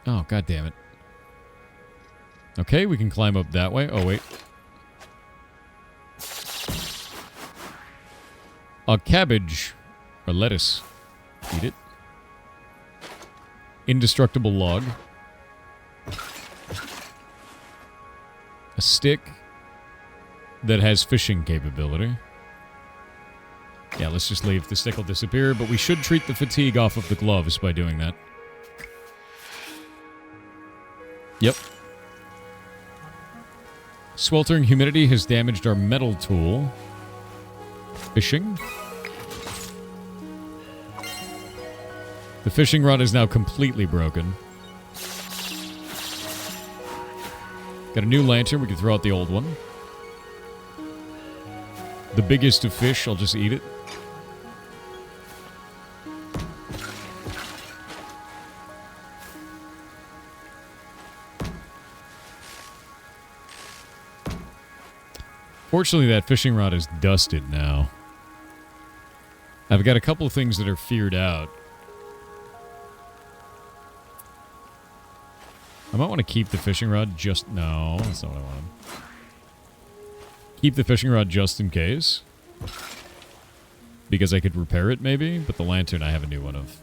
Oh, god damn it. Okay, we can climb up that way. Oh, wait. A cabbage. Or lettuce. Eat it. Indestructible log. A stick that has fishing capability. Yeah, let's just leave. The stick will disappear, but we should treat the fatigue off of the gloves by doing that. Yep. Sweltering humidity has damaged our metal tool. Fishing. The fishing rod is now completely broken. Got a new lantern. We can throw out the old one. The biggest of fish. I'll just eat it. Fortunately, that fishing rod is dusted now. I've got a couple of things that are feared out. I might want to keep the fishing rod just... No, that's not what I wanted. Keep the fishing rod just in case. Because I could repair it, maybe. But the lantern I have a new one of.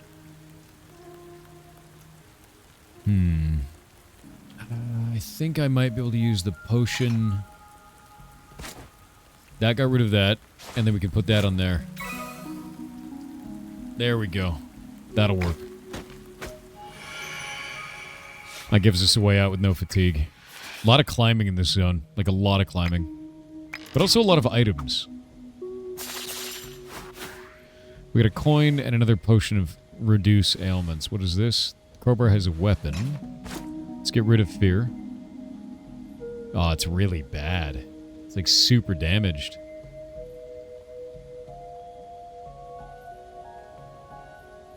I think I might be able to use the potion... That got rid of that, and then we can put that on there. There we go. That'll work. That gives us a way out with no fatigue. A lot of climbing in this zone. Like, a lot of climbing. But also a lot of items. We got a coin and another potion of reduce ailments. What is this? Crowbar has a weapon. Let's get rid of fear. Oh, it's really bad. It's like super damaged.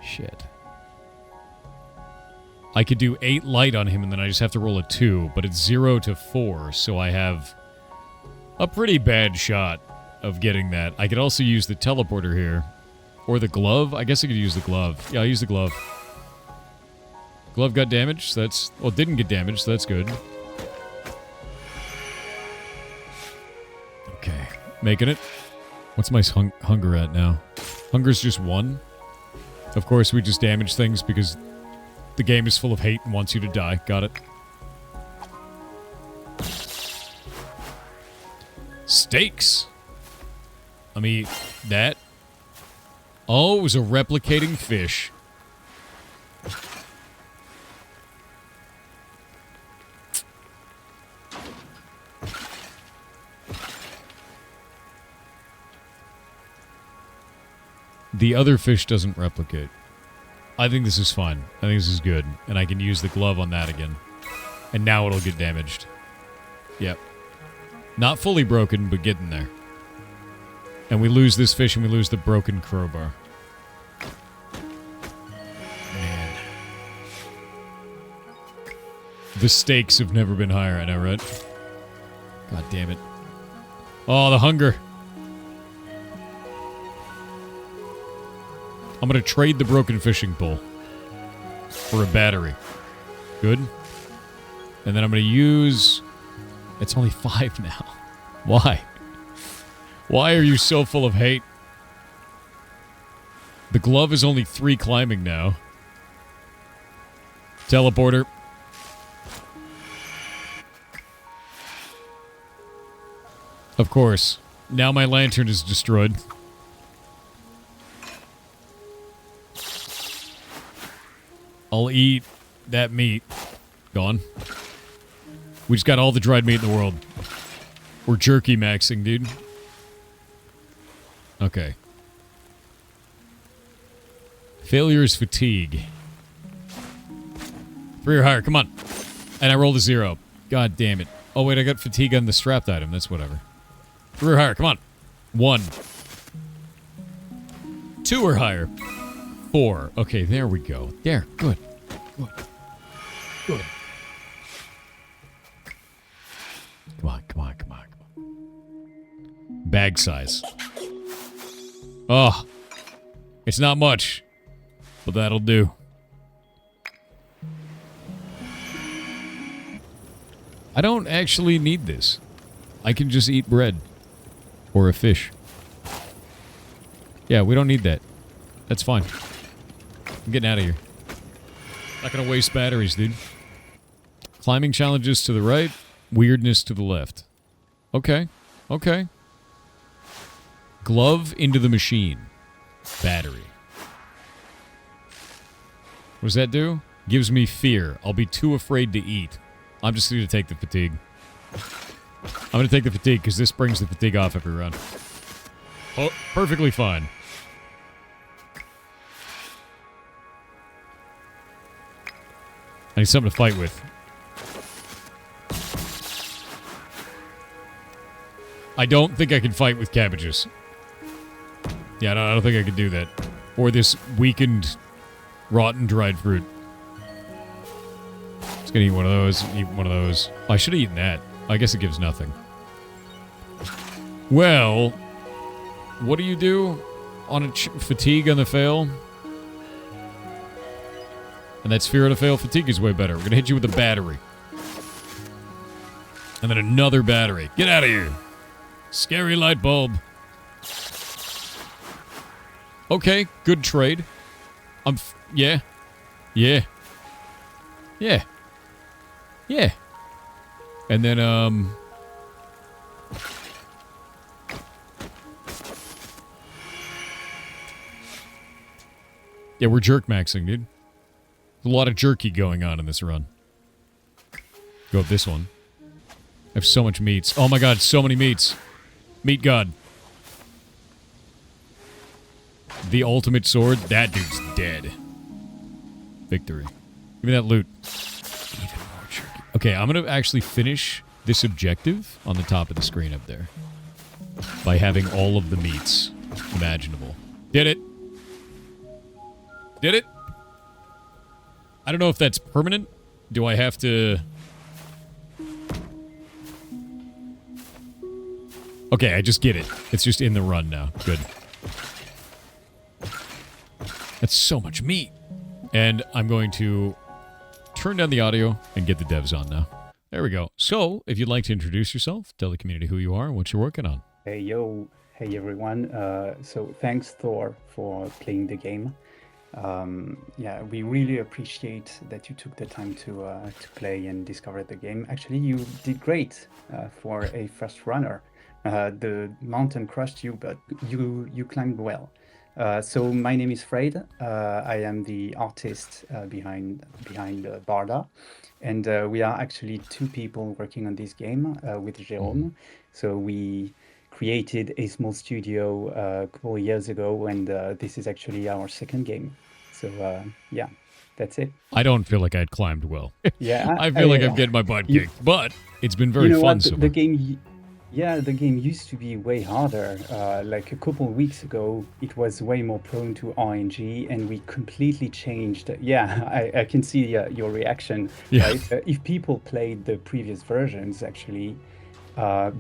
Shit. I could do 8 light on him and then I just have to roll a 2, but it's 0 to 4, so I have a pretty bad shot of getting that. I could also use the teleporter here. Or the glove. I guess I could use the glove. Yeah, I'll use the glove. Glove got damaged, so that's... Well, it didn't get damaged, so that's good. Okay, making it. What's my hunger at now? Hunger's just 1. Of course, we just damage things because the game is full of hate and wants you to die. Got it. Steaks! Let me eat that. Oh, it was a replicating fish. The other fish doesn't replicate. I think this is fine. I think this is good. And I can use the glove on that again. And now it'll get damaged. Yep. Not fully broken, but getting there. And we lose this fish and we lose the broken crowbar. Man. The stakes have never been higher, I know, right? God damn it. Oh, the hunger. I'm going to trade the broken fishing pole for a battery. Good. And then I'm going to use... It's only 5 now. Why? Why are you so full of hate? The glove is only 3 climbing now. Teleporter. Of course. Now my lantern is destroyed. I'll eat that meat. Gone. We just got all the dried meat in the world. We're jerky maxing, dude. Okay. Failure is fatigue. 3 or higher, come on. And I rolled a 0. God damn it. Oh wait, I got fatigue on the strapped item. That's whatever. 3 or higher, come on. 1. 2 or higher. 4. Okay, there we go. There, good. Good. Good. Come on, come on, come on, come on. Bag size. Oh. It's not much. But that'll do. I don't actually need this. I can just eat bread. Or a fish. Yeah, we don't need that. That's fine. I'm getting out of here. Not gonna waste batteries, dude. Climbing challenges to the right. Weirdness to the left. Okay. Okay. Glove into the machine. Battery. What does that do? Gives me fear. I'll be too afraid to eat. I'm just going to take the fatigue. I'm going to take the fatigue because this brings the fatigue off every run. Oh, perfectly fine. I need something to fight with. I don't think I can fight with cabbages. Yeah, I don't think I can do that. Or this weakened, rotten dried fruit. Just gonna eat one of those, eat one of those. Oh, I should have eaten that. I guess it gives nothing. Well, what do you do on a fatigue on the fail? And that's fear on a fail. Fatigue is way better. We're gonna hit you with a battery. And then another battery. Get out of here. Scary light bulb. Okay, good trade. Yeah. Yeah. Yeah. Yeah. And then, yeah, we're jerk maxing, dude. There's a lot of jerky going on in this run. Go with this one. I have so much meats. Oh my god, so many meats. Meat god. The ultimate sword. That dude's dead. Victory. Give me that loot. Even more jerky. Okay, I'm going to actually finish this objective on the top of the screen up there. By having all of the meats imaginable. Did it. Did it. I don't know if that's permanent. Do I have to... Okay, I just get it. It's just in the run now. Good. That's so much meat. And I'm going to turn down the audio and get the devs on now. There we go. So, if you'd like to introduce yourself, tell the community who you are and what you're working on. Hey, yo. Hey, everyone. So, thanks, Thor, for playing the game. Yeah, we really appreciate that you took the time to play and discover the game. Actually, you did great for a first runner. The mountain crushed you, but you climbed well. So my name is Fred. I am the artist behind Barda, and we are actually 2 people working on this game with Jérôme. So we created a small studio a couple of years ago, and this is actually our second game. So yeah, that's it. I don't feel like I'd climbed well. Yeah, I feel like I'm getting my butt kicked, but it's been very fun so far. The game. Yeah, the game used to be way harder. Like a couple of weeks ago, it was way more prone to RNG, and we completely changed. Yeah, I can see your reaction. Yeah. Right? If people played the previous versions, actually,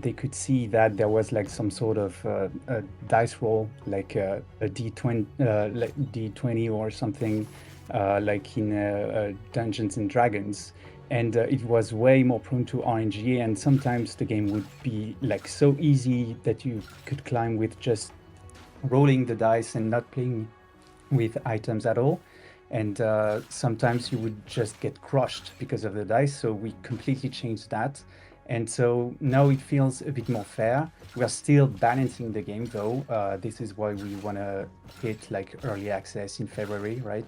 they could see that there was like some sort of a dice roll, like a D20, like D20 or something, like in Dungeons and Dragons. And it was way more prone to RNG, and sometimes the game would be like so easy that you could climb with just rolling the dice and not playing with items at all. and sometimes you would just get crushed because of the dice. So we completely changed that, and so now it feels a bit more fair. We are still balancing the game though. This is why we want to hit like early access in February, right?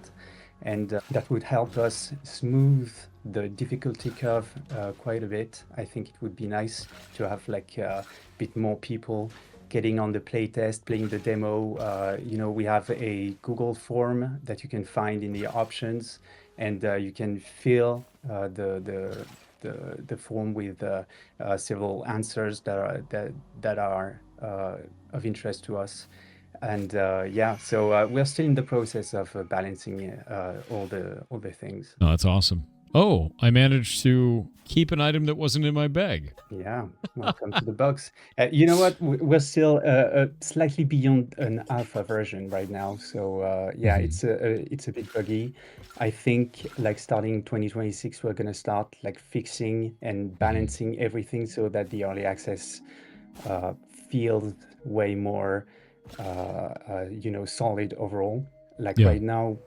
And that would help us smooth the difficulty curve quite a bit. I think it would be nice to have like a bit more people getting on the playtest, playing the demo. We have a Google form that you can find in the options, and you can fill the form with several answers that are of interest to us. And so we're still in the process of balancing all the things. No, that's awesome. Oh, I managed to keep an item that wasn't in my bag. Yeah, welcome to the box. You know what? We're still slightly beyond an alpha version right now, so yeah, Mhm. it's a bit buggy. I think like starting 2026, we're gonna start like fixing and Mhm. balancing everything so that the early access uh, feels way more, solid overall. Like Yeah. right now,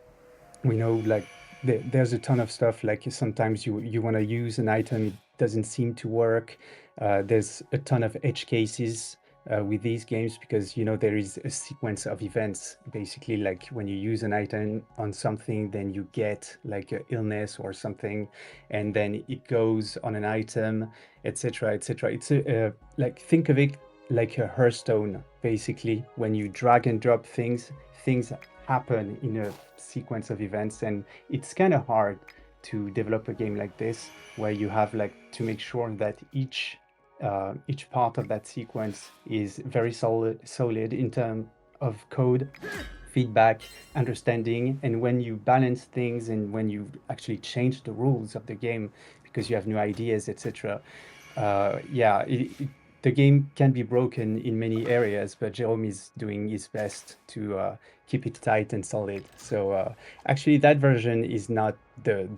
we know like there's a ton of stuff like sometimes you want to use an item, it doesn't seem to work. There's a ton of edge cases with these games because there is a sequence of events. Basically, like when you use an item on something, then you get like an illness or something, and then it goes on an item, etc., etc. It's like, think of it like a Hearthstone. Basically, when you drag and drop things happen in a sequence of events, and it's kind of hard to develop a game like this where you have like to make sure that each part of that sequence is very solid in terms of code, feedback, understanding. And when you balance things and when you actually change the rules of the game because you have new ideas, etc., yeah, the game can be broken in many areas, but Jerome is doing his best to keep it tight and solid. So actually, that version is not the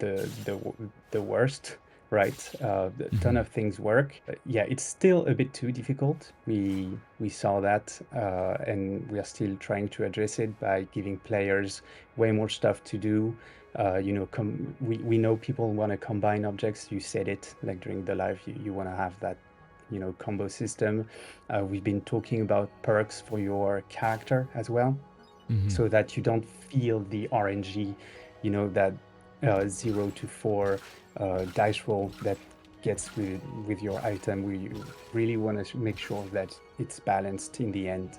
worst, right? A ton Mhm. of things work. Yeah, it's still a bit too difficult. We saw that, and we are still trying to address it by giving players way more stuff to do. We know people want to combine objects. You said it like during the live. You want to have that combo system. We've been talking about perks for your character as well, Mhm. so that you don't feel the RNG, that 0 to 4 dice roll that gets with your item. We really want to make sure that it's balanced in the end.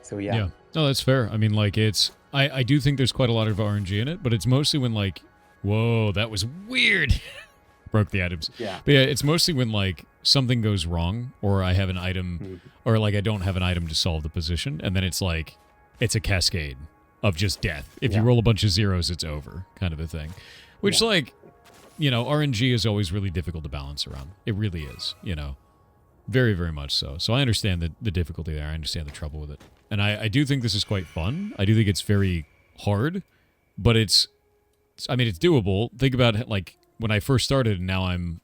So yeah. Yeah. No, that's fair. I mean, like, I do think there's quite a lot of RNG in it, but it's mostly when, like, whoa, that was weird. Broke the items. Yeah. But yeah, it's mostly when, like, something goes wrong or I have an item, Mhm. or, like, I don't have an item to solve the position. And then it's like, it's a cascade of just death. If you Yeah. roll a bunch of zeros, it's over, kind of a thing. Which, Yeah. like, RNG is always really difficult to balance around. It really is, Very, very much so. So I understand the difficulty there. I understand the trouble with it. And I do think this is quite fun. I do think it's very hard, but I mean, it's doable. Think about it, like when I first started, and now I'm,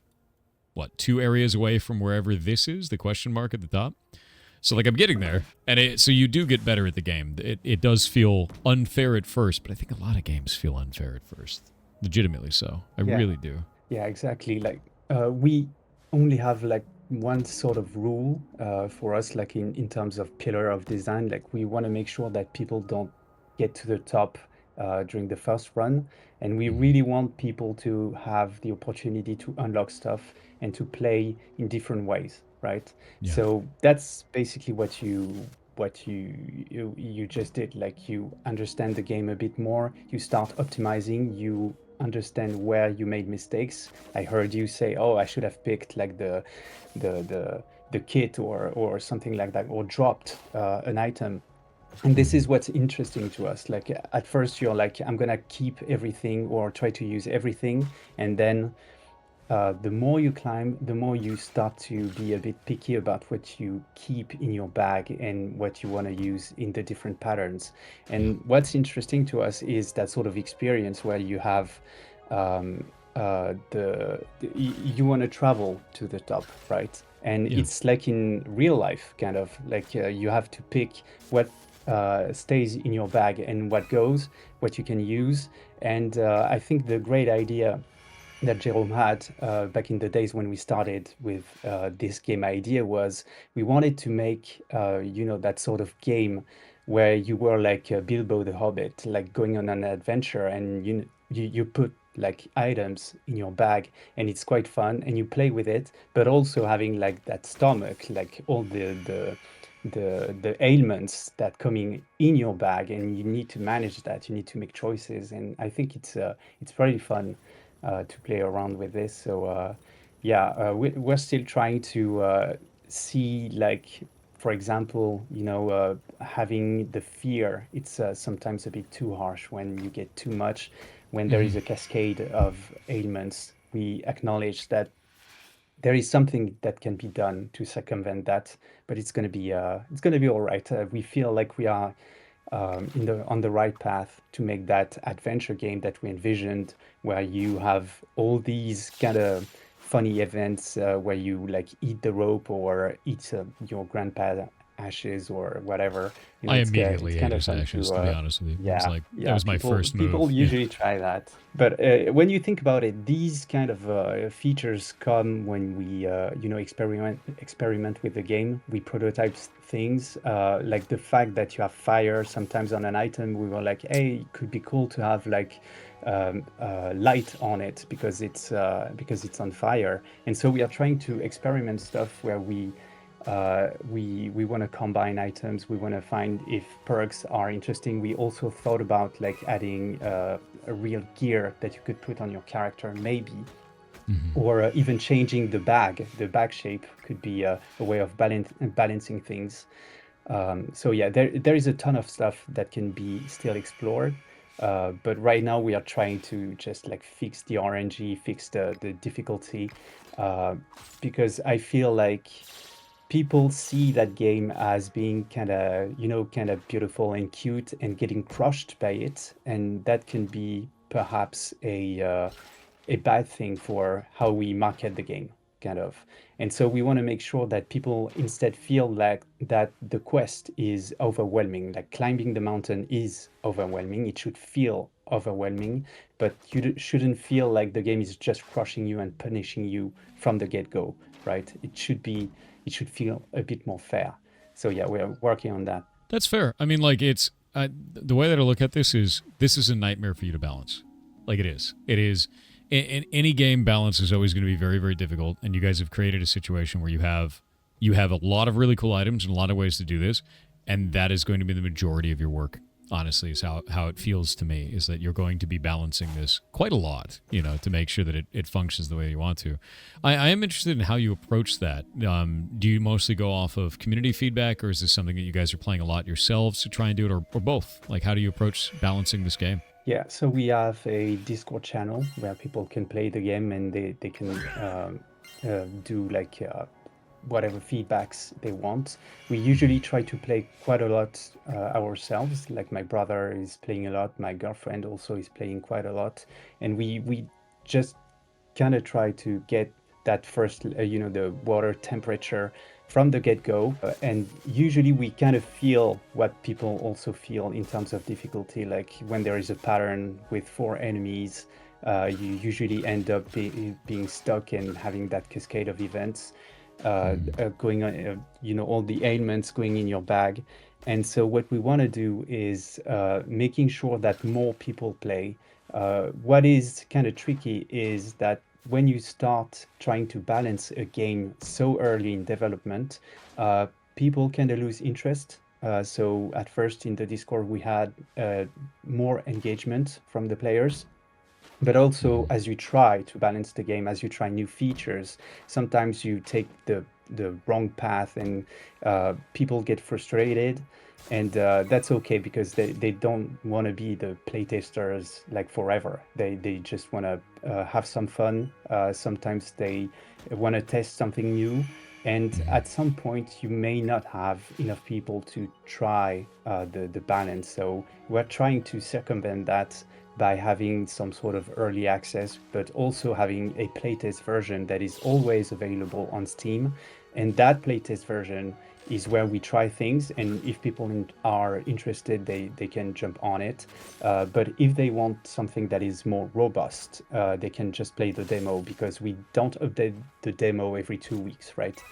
what, 2 areas away from wherever this is, the question mark at the top. So, like, I'm getting there. And so you do get better at the game. It does feel unfair at first, but I think a lot of games feel unfair at first. Legitimately so. I Yeah. really do. Yeah, exactly. Like we only have like one sort of rule for us, like in terms of pillar of design. Like we want to make sure that people don't get to the top during the first run, and we Hmm. really want people to have the opportunity to unlock stuff and to play in different ways, right? Yeah. So that's basically what you just did. Like you understand the game a bit more, you start optimizing, you understand where you made mistakes. I heard you say, "Oh, I should have picked like the the the kit or something like that, or dropped an item." And this Hmm. is what's interesting to us. Like at first, you're like, "I'm gonna keep everything or try to use everything," and then the more you climb, the more you start to be a bit picky about what you keep in your bag and what you want to use in the different patterns. Yeah. And what's interesting to us is that sort of experience where you have you want to travel to the top, right? And Yeah. it's like in real life, kind of like you have to pick what stays in your bag and what goes, what you can use. And I think the great idea that Jerome had back in the days when we started with this game idea was we wanted to make that sort of game where you were like Bilbo the Hobbit, like going on an adventure, and you put like items in your bag, and it's quite fun, and you play with it, but also having like that stomach, like all the ailments that coming in your bag, and you need to manage that. You need to make choices, and I think it's very fun to play around with this. So yeah, we're still trying to see, like, for example, having the fear. It's sometimes a bit too harsh when you get too much. When there is a cascade of ailments, we acknowledge that there is something that can be done to circumvent that, but it's going to be all right. We feel like we are on the right path to make that adventure game that we envisioned, where you have all these kind of funny events where you like eat the rope or eat your grandpa's ashes or whatever. I It's immediately ate kind of his fun ashes, to to be honest with you. It was yeah, like, that yeah. was my People first people move. Yeah. usually try that, but when you think about it, these kind of features come when we experiment with the game. We prototype things, like the fact that you have fire sometimes on an item. We were like, hey, it could be cool to have like light on it because it's on fire. And so we are trying to experiment stuff where we want to combine items. We want to find if perks are interesting. We also thought about like adding a real gear that you could put on your character, maybe, or even changing the bag. The bag shape could be a way of balancing things. So yeah, there is a ton of stuff that can be still explored. But right now we are trying to just like fix the RNG, fix the difficulty, uh, because I feel like people see that game as being kind of beautiful and cute and getting crushed by it, and that can be perhaps a bad thing for how we market the game, kind of. And so we want to make sure that people instead feel like that the quest is overwhelming, like climbing the mountain is overwhelming. It should feel overwhelming, but shouldn't feel like the game is just crushing you and punishing you from the get-go, right? It should feel a bit more fair. So yeah, we're working on that. That's fair. I mean, like, it's the way that I look at this is a nightmare for you to balance. Like, it is. It is. In any game, balance is always going to be very, very difficult. And you guys have created a situation where you have a lot of really cool items and a lot of ways to do this, and that is going to be the majority of your work. Honestly, is how it feels to me, is that you're going to be balancing this quite a lot, to make sure that it functions the way you want to. I am interested in how you approach that. Do you mostly go off of community feedback, or is this something that you guys are playing a lot yourselves to try and do it, or both? Like, how do you approach balancing this game? Yeah, so we have a Discord channel where people can play the game, and they can do like whatever feedbacks they want. We usually try to play quite a lot ourselves. Like my brother is playing a lot, my girlfriend also is playing quite a lot, and we just kind of try to get that first, the water temperature from the get-go. And usually we kind of feel what people also feel in terms of difficulty. Like when there is a pattern with 4 enemies, you usually end up being stuck and having that cascade of events going on, all the ailments going in your bag. And so what we want to do is making sure that more people play. What is kind of tricky is that when you start trying to balance a game so early in development, people kind of lose interest. So at first in the Discord, we had more engagement from the players. But also, as you try to balance the game, as you try new features, sometimes you take the wrong path, and people get frustrated, and that's okay because they don't want to be the playtesters like forever. They just want to have some fun. Sometimes they want to test something new, and at some point you may not have enough people to try the balance. So we're trying to circumvent that by having some sort of early access, but also having a playtest version that is always available on Steam. And that playtest version is where we try things, and if people are interested, they can jump on it. But if they want something that is more robust, they can just play the demo, because we don't update the demo every 2 weeks, right? Mhm.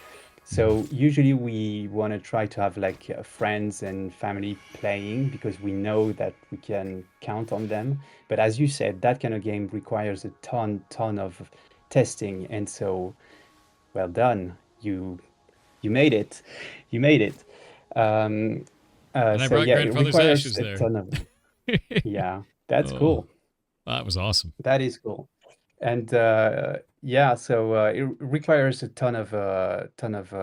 So usually we want to try to have like friends and family playing, because we know that we can count on them. But as you said, that kind of game requires a ton of testing, and so well done. You made it. You made it. Um, And I so brought yeah, it grandfather's requires ashes a there. ton of, yeah, that's Oh, cool. that was awesome. That is cool. And yeah, so it requires a ton of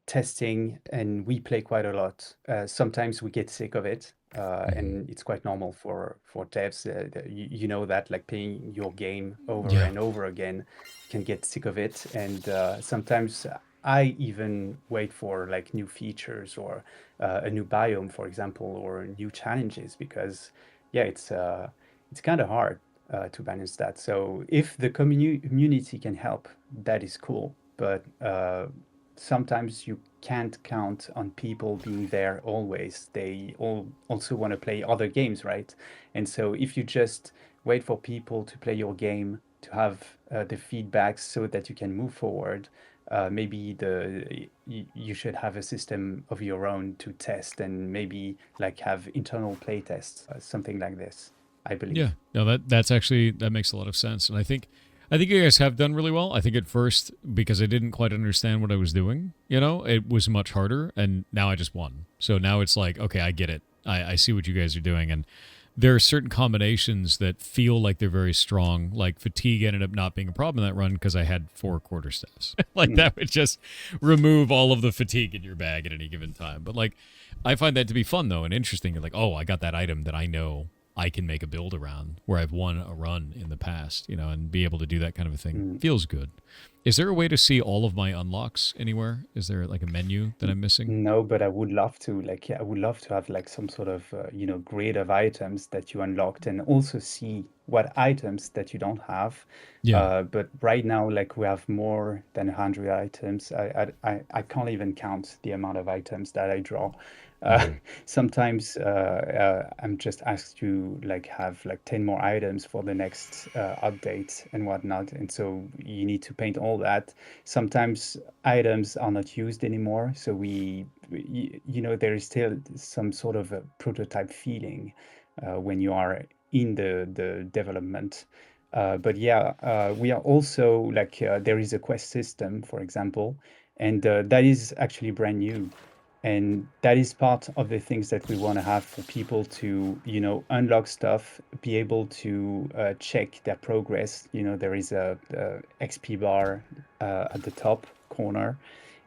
testing, and we play quite a lot. Sometimes we get sick of it, Hmm. and it's quite normal for devs. You know that, like playing your game over Yeah. and over again, you can get sick of it. And sometimes I even wait for like new features, or a new biome, for example, or new challenges, because yeah, it's kind of hard to balance that. So if the community can help, that is cool. But sometimes you can't count on people being there always. They all also want to play other games, right? And so if you just wait for people to play your game, to have the feedback so that you can move forward, maybe you should have a system of your own to test, and maybe like have internal play tests, something like this, I Yeah. believe. No, that's actually that makes a lot of sense. And I think you guys have done really well. I think at first, because I didn't quite understand what I was doing, it was much harder, and now I just won. So now it's like, okay, I get it. I see what you guys are doing, and there are certain combinations that feel like they're very strong. Like fatigue ended up not being a problem in that run because I had 4 quarterstaffs. Like Mm. that would just remove all of the fatigue in your bag at any given time. But like, I find that to be fun though and interesting. You're like, oh, I got that item that I know I can make a build around where I've won a run in the past, and be able to do that kind of a thing Mm. feels good. Is there a way to see all of my unlocks anywhere? Is there like a menu that I'm missing? No, but I would love to. Like, yeah, I would love to have like some sort of, grid of items that you unlocked, and also see what items that you don't have. Yeah. But right now, like we have more than 100 items. I can't even count the amount of items that I draw. Uh, Hmm. sometimes I'm just asked to like have like 10 more items for the next update and whatnot, and so you need to paint all that. Sometimes items are not used anymore, so there is still some sort of a prototype feeling when you are in the development. But yeah, we are also like there is a quest system, for example, and that is actually brand new. And that is part of the things that we want to have for people to, unlock stuff, be able to check their progress. There is a XP bar at the top corner,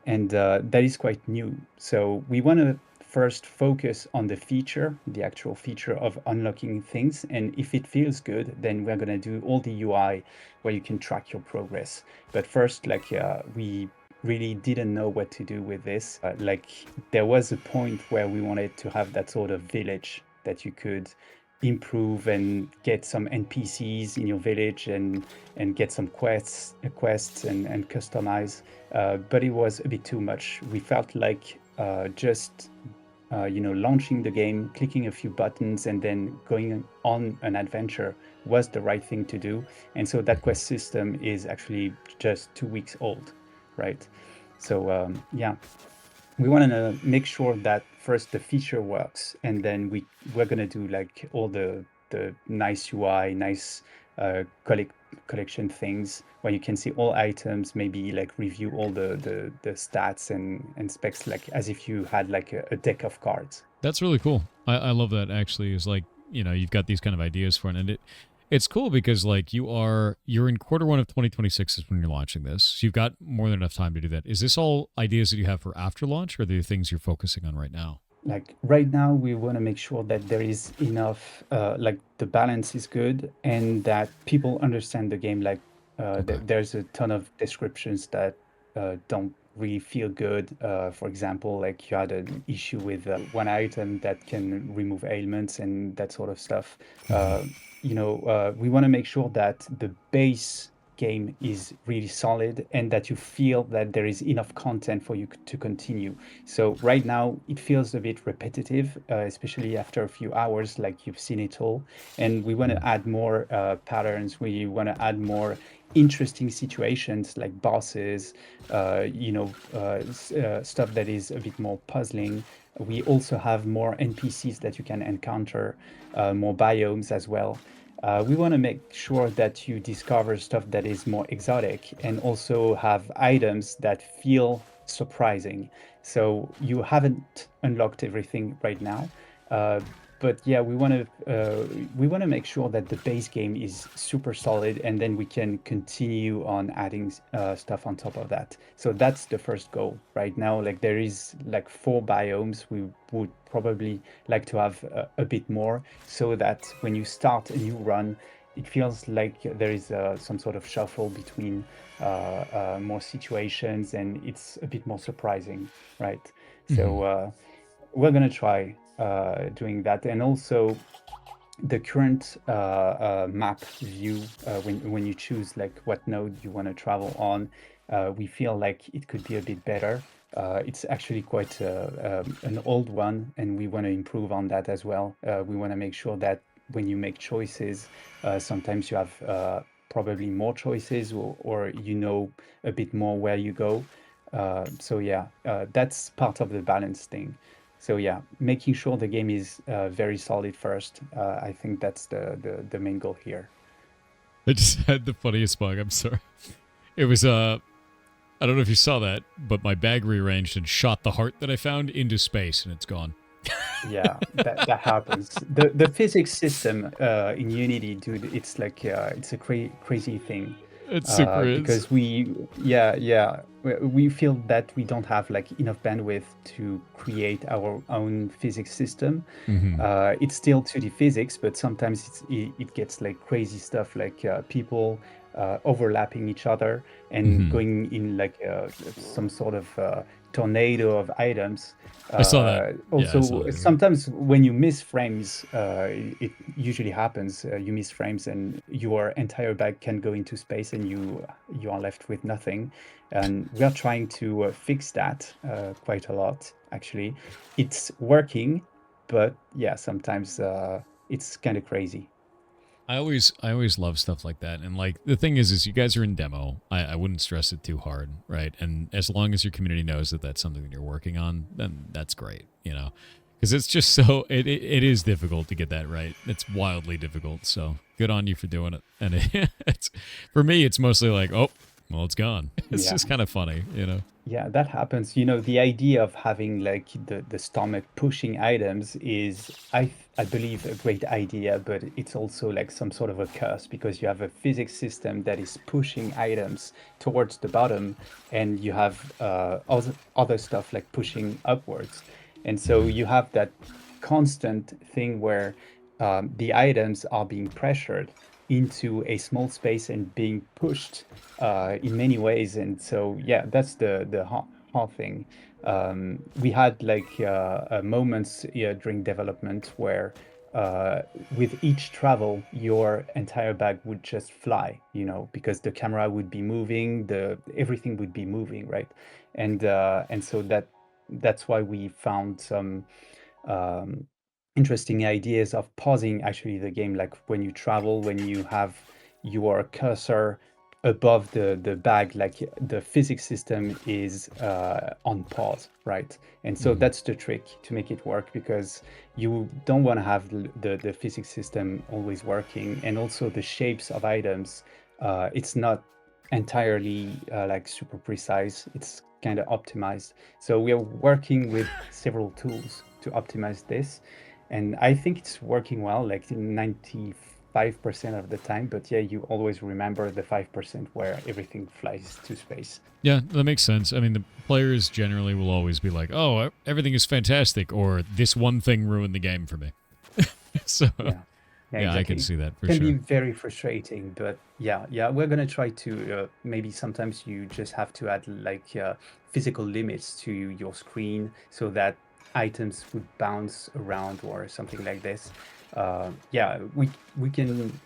and that is quite new. So we want to first focus on the feature, the actual feature of unlocking things. And if it feels good, then we're going to do all the UI where you can track your progress. But first, like, we really didn't know what to do with this. Like, there was a point where we wanted to have that sort of village that you could improve and get some NPCs in your village, and get some quests and customize. But it was a bit too much. We felt like just launching the game, clicking a few buttons, and then going on an adventure was the right thing to do. And so that quest system is actually just 2 weeks old, right? So yeah, we want to make sure that first the feature works, and then we're gonna do like all the nice UI, nice collection things where you can see all items, maybe like review all the stats and specs, like as if you had like a deck of cards. That's really cool. I love that actually. Is like, you've got these kind of ideas for it. And it's cool because like you're in quarter 1 of 2026 is when you're launching this. So you've got more than enough time to do that. Is this all ideas that you have for after launch, or are they things you're focusing on right now? Like right now, we want to make sure that there is enough, like the balance is good, and that people understand the game. Like Okay. there's a ton of descriptions that don't really feel good. For example, like you had an issue with one item that can remove ailments and that sort of stuff. Hmm. We want to make sure that the base game is really solid and that you feel that there is enough content for you to continue. So right now it feels a bit repetitive, especially after a few hours, like you've seen it all. And we want to add more patterns. We want to add more interesting situations like bosses, stuff that is a bit more puzzling. We also have more NPCs that you can encounter, more biomes as well. We want to make sure that you discover stuff that is more exotic and also have items that feel surprising. So you haven't unlocked everything right now, uh, but yeah, we want to make sure that the base game is super solid, and then we can continue on adding stuff on top of that. So that's the first goal right now. Like there is like 4 biomes. We would probably like to have a bit more, so that when you start a new run, it feels like there is some sort of shuffle between more situations, and it's a bit more surprising, right? Mhm. So we're gonna try doing that, and also the current map view, when you choose like what node you want to travel on, we feel like it could be a bit better. It's actually quite an old one, and we want to improve on that as well. We want to make sure that when you make choices, sometimes you have probably more choices, or you know a bit more where you go. So yeah, that's part of the balance thing. So yeah, making sure the game is very solid first. I think that's the main goal here. I just had the funniest bug. I'm sorry. It was I don't know if you saw that, but my bag rearranged and shot the heart that I found into space, and it's gone. Yeah, that happens. The physics system in Unity, dude, it's like it's a crazy thing. It super is. Because we feel that we don't have like enough bandwidth to create our own physics system. Mm-hmm. It's still 2D physics, but sometimes it gets like crazy stuff, like people overlapping each other and Mm-hmm. going in like some sort of tornado of items. I saw that. Yeah, I saw Also, that. sometimes when you miss frames, it usually happens. You miss frames, and your entire bag can go into space, and you are left with nothing. And we are trying to fix that quite a lot. Actually, it's working, but yeah, sometimes it's kind of crazy. I always love stuff like that. And like the thing is you guys are in demo. I wouldn't stress it too hard, right? And as long as your community knows that that's something that you're working on, then that's great, you know? Because it's just so it is difficult to get that right. It's wildly difficult. So good on you for doing it. And it's for me, it's mostly like, oh, well, it's gone. It's Yeah. just kind of funny, you know? Yeah, that happens. You know, the idea of having like the stomach pushing items is, I believe, a great idea, but it's also like some sort of a curse because you have a physics system that is pushing items towards the bottom, and you have other stuff like pushing upwards. And so you have that constant thing where the items are being pressured into a small space and being pushed in many ways. And so, yeah, that's the hard thing. We had like moments, yeah, during development where with each travel, your entire bag would just fly, you know, because the camera would be moving, the everything would be moving, right? And so that's why we found some um, interesting ideas of pausing actually the game, like when you travel, when you have your cursor above the bag, like the physics system is on pause, right? And so Mm-hmm. that's the trick to make it work, because you don't want to have the physics system always working, and also the shapes of items, it's not entirely like super precise. It's kind of optimized. So we are working with several tools to optimize this, and I think it's working well, like 95% of the time. But yeah, you always remember the 5% where everything flies to space. Yeah, that makes sense. I mean, the players generally will always be like, "Oh, everything is fantastic," or "This one thing ruined the game for me." So, Yeah, yeah, yeah, I can exactly. see that for Can be sure. very frustrating, but yeah, we're gonna try to maybe sometimes you just have to add like physical limits to your screen so that items would bounce around or something like this. Yeah, we can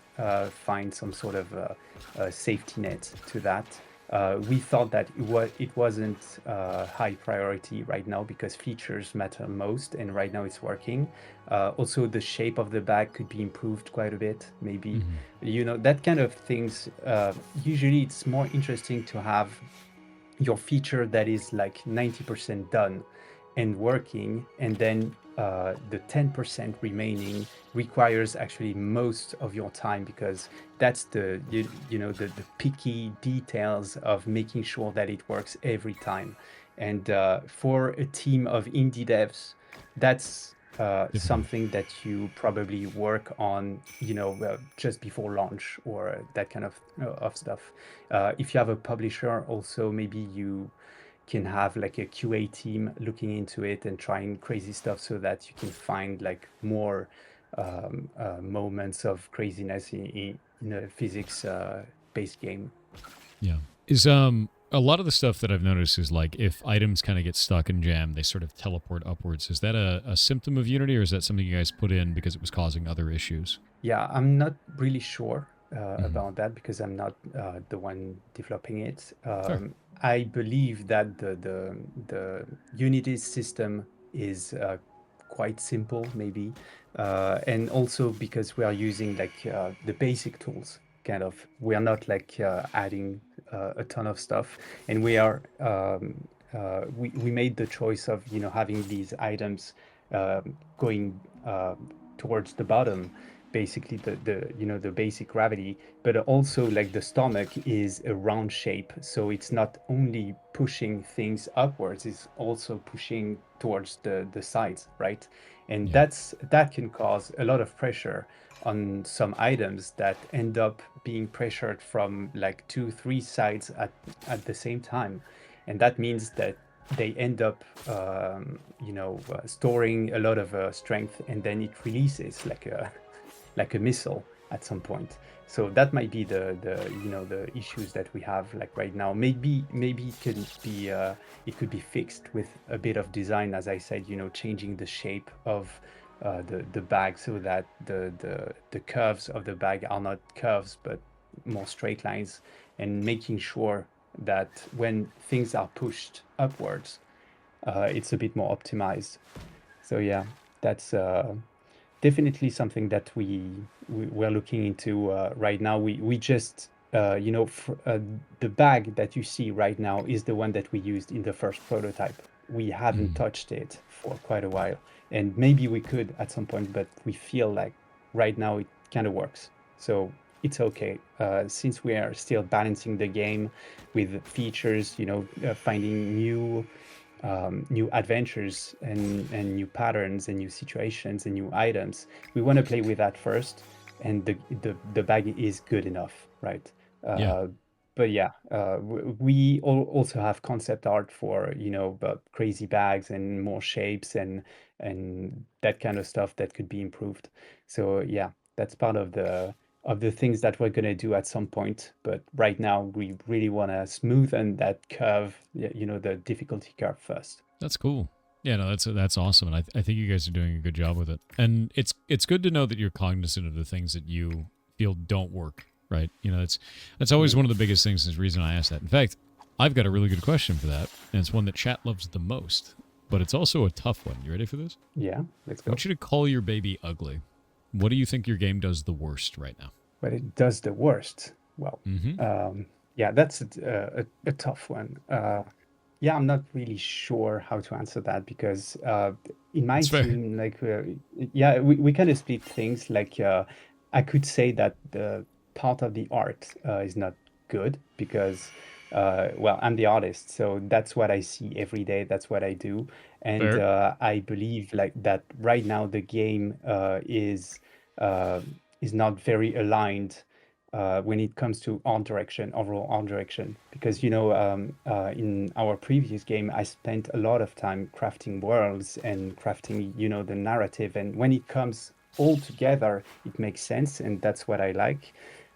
find some sort of safety net to that. We thought that it wasn't high priority right now because features matter most, and right now it's working. Also, the shape of the bag could be improved quite a bit, maybe. Hmm. That kind of things. Usually, it's more interesting to have your feature that is like 90% done and working, and then the 10% remaining requires actually most of your time, because that's the picky details of making sure that it works every time. And for a team of indie devs, that's Difficult. something that you probably work on, just before launch, or that kind of stuff. If you have a publisher, also maybe you can have like a QA team looking into it and trying crazy stuff so that you can find like more moments of craziness in a physics based game. Yeah. Is a lot of the stuff that I've noticed is like if items kind of get stuck and jammed, they sort of teleport upwards. Is that a symptom of Unity, or is that something you guys put in because it was causing other issues? Yeah, I'm not really sure Hmm. about that because I'm not the one developing it. Fair. I believe that the Unity system is quite simple, maybe, and also because we are using like the basic tools. Kind of, we are not like adding a ton of stuff, and we made the choice of having these items going towards the bottom, basically the basic gravity, but also like the stomach is a round shape, so it's not only pushing things upwards, it's also pushing towards the sides, right? And Yeah. that can cause a lot of pressure on some items that end up being pressured from like two three sides at the same time, and that means that they end up storing a lot of strength, and then it releases like a like a missile at some point. So that might be the issues that we have like right now. Maybe it could be fixed with a bit of design, as I said, changing the shape of the bag so that the curves of the bag are not curves but more straight lines, and making sure that when things are pushed upwards, it's a bit more optimized. So yeah, that's definitely something that we're looking into right now. We just the bag that you see right now is the one that we used in the first prototype. We haven't Hmm. touched it for quite a while, and maybe we could at some point, but we feel like right now it kind of works. So it's okay. Since we are still balancing the game with features, finding new adventures and new patterns and new situations and new items. We want to play with that first, and the bag is good enough, right? Yeah. Uh, but yeah, we also have concept art for crazy bags and more shapes and that kind of stuff that could be improved. So yeah, that's part of the things that we're going to do at some point. But right now, we really want to smoothen that curve, the difficulty curve first. That's cool. Yeah, no, that's awesome, and I think you guys are doing a good job with it. And it's good to know that you're cognizant of the things that you feel don't work, right? That's always Mm. one of the biggest things. Is the reason I asked that. In fact, I've got a really good question for that, and it's one that chat loves the most, but it's also a tough one. You ready for this? Yeah, let's I go. want you to call your baby ugly. What do you think your game does the worst right now? But it does the worst. Well, Mm-hmm. yeah, that's a tough one. Yeah, I'm not really sure how to answer that because in my That's fair. team, like, yeah, we kind of split things. Like, I could say that the part of the art is not good because, well, I'm the artist, so that's what I see every day. That's what I do, and Fair. I believe like that right now the game uh, is not very aligned when it comes to art direction, overall art direction. Because, in our previous game, I spent a lot of time crafting worlds and crafting, the narrative. And when it comes all together, it makes sense. And that's what I like.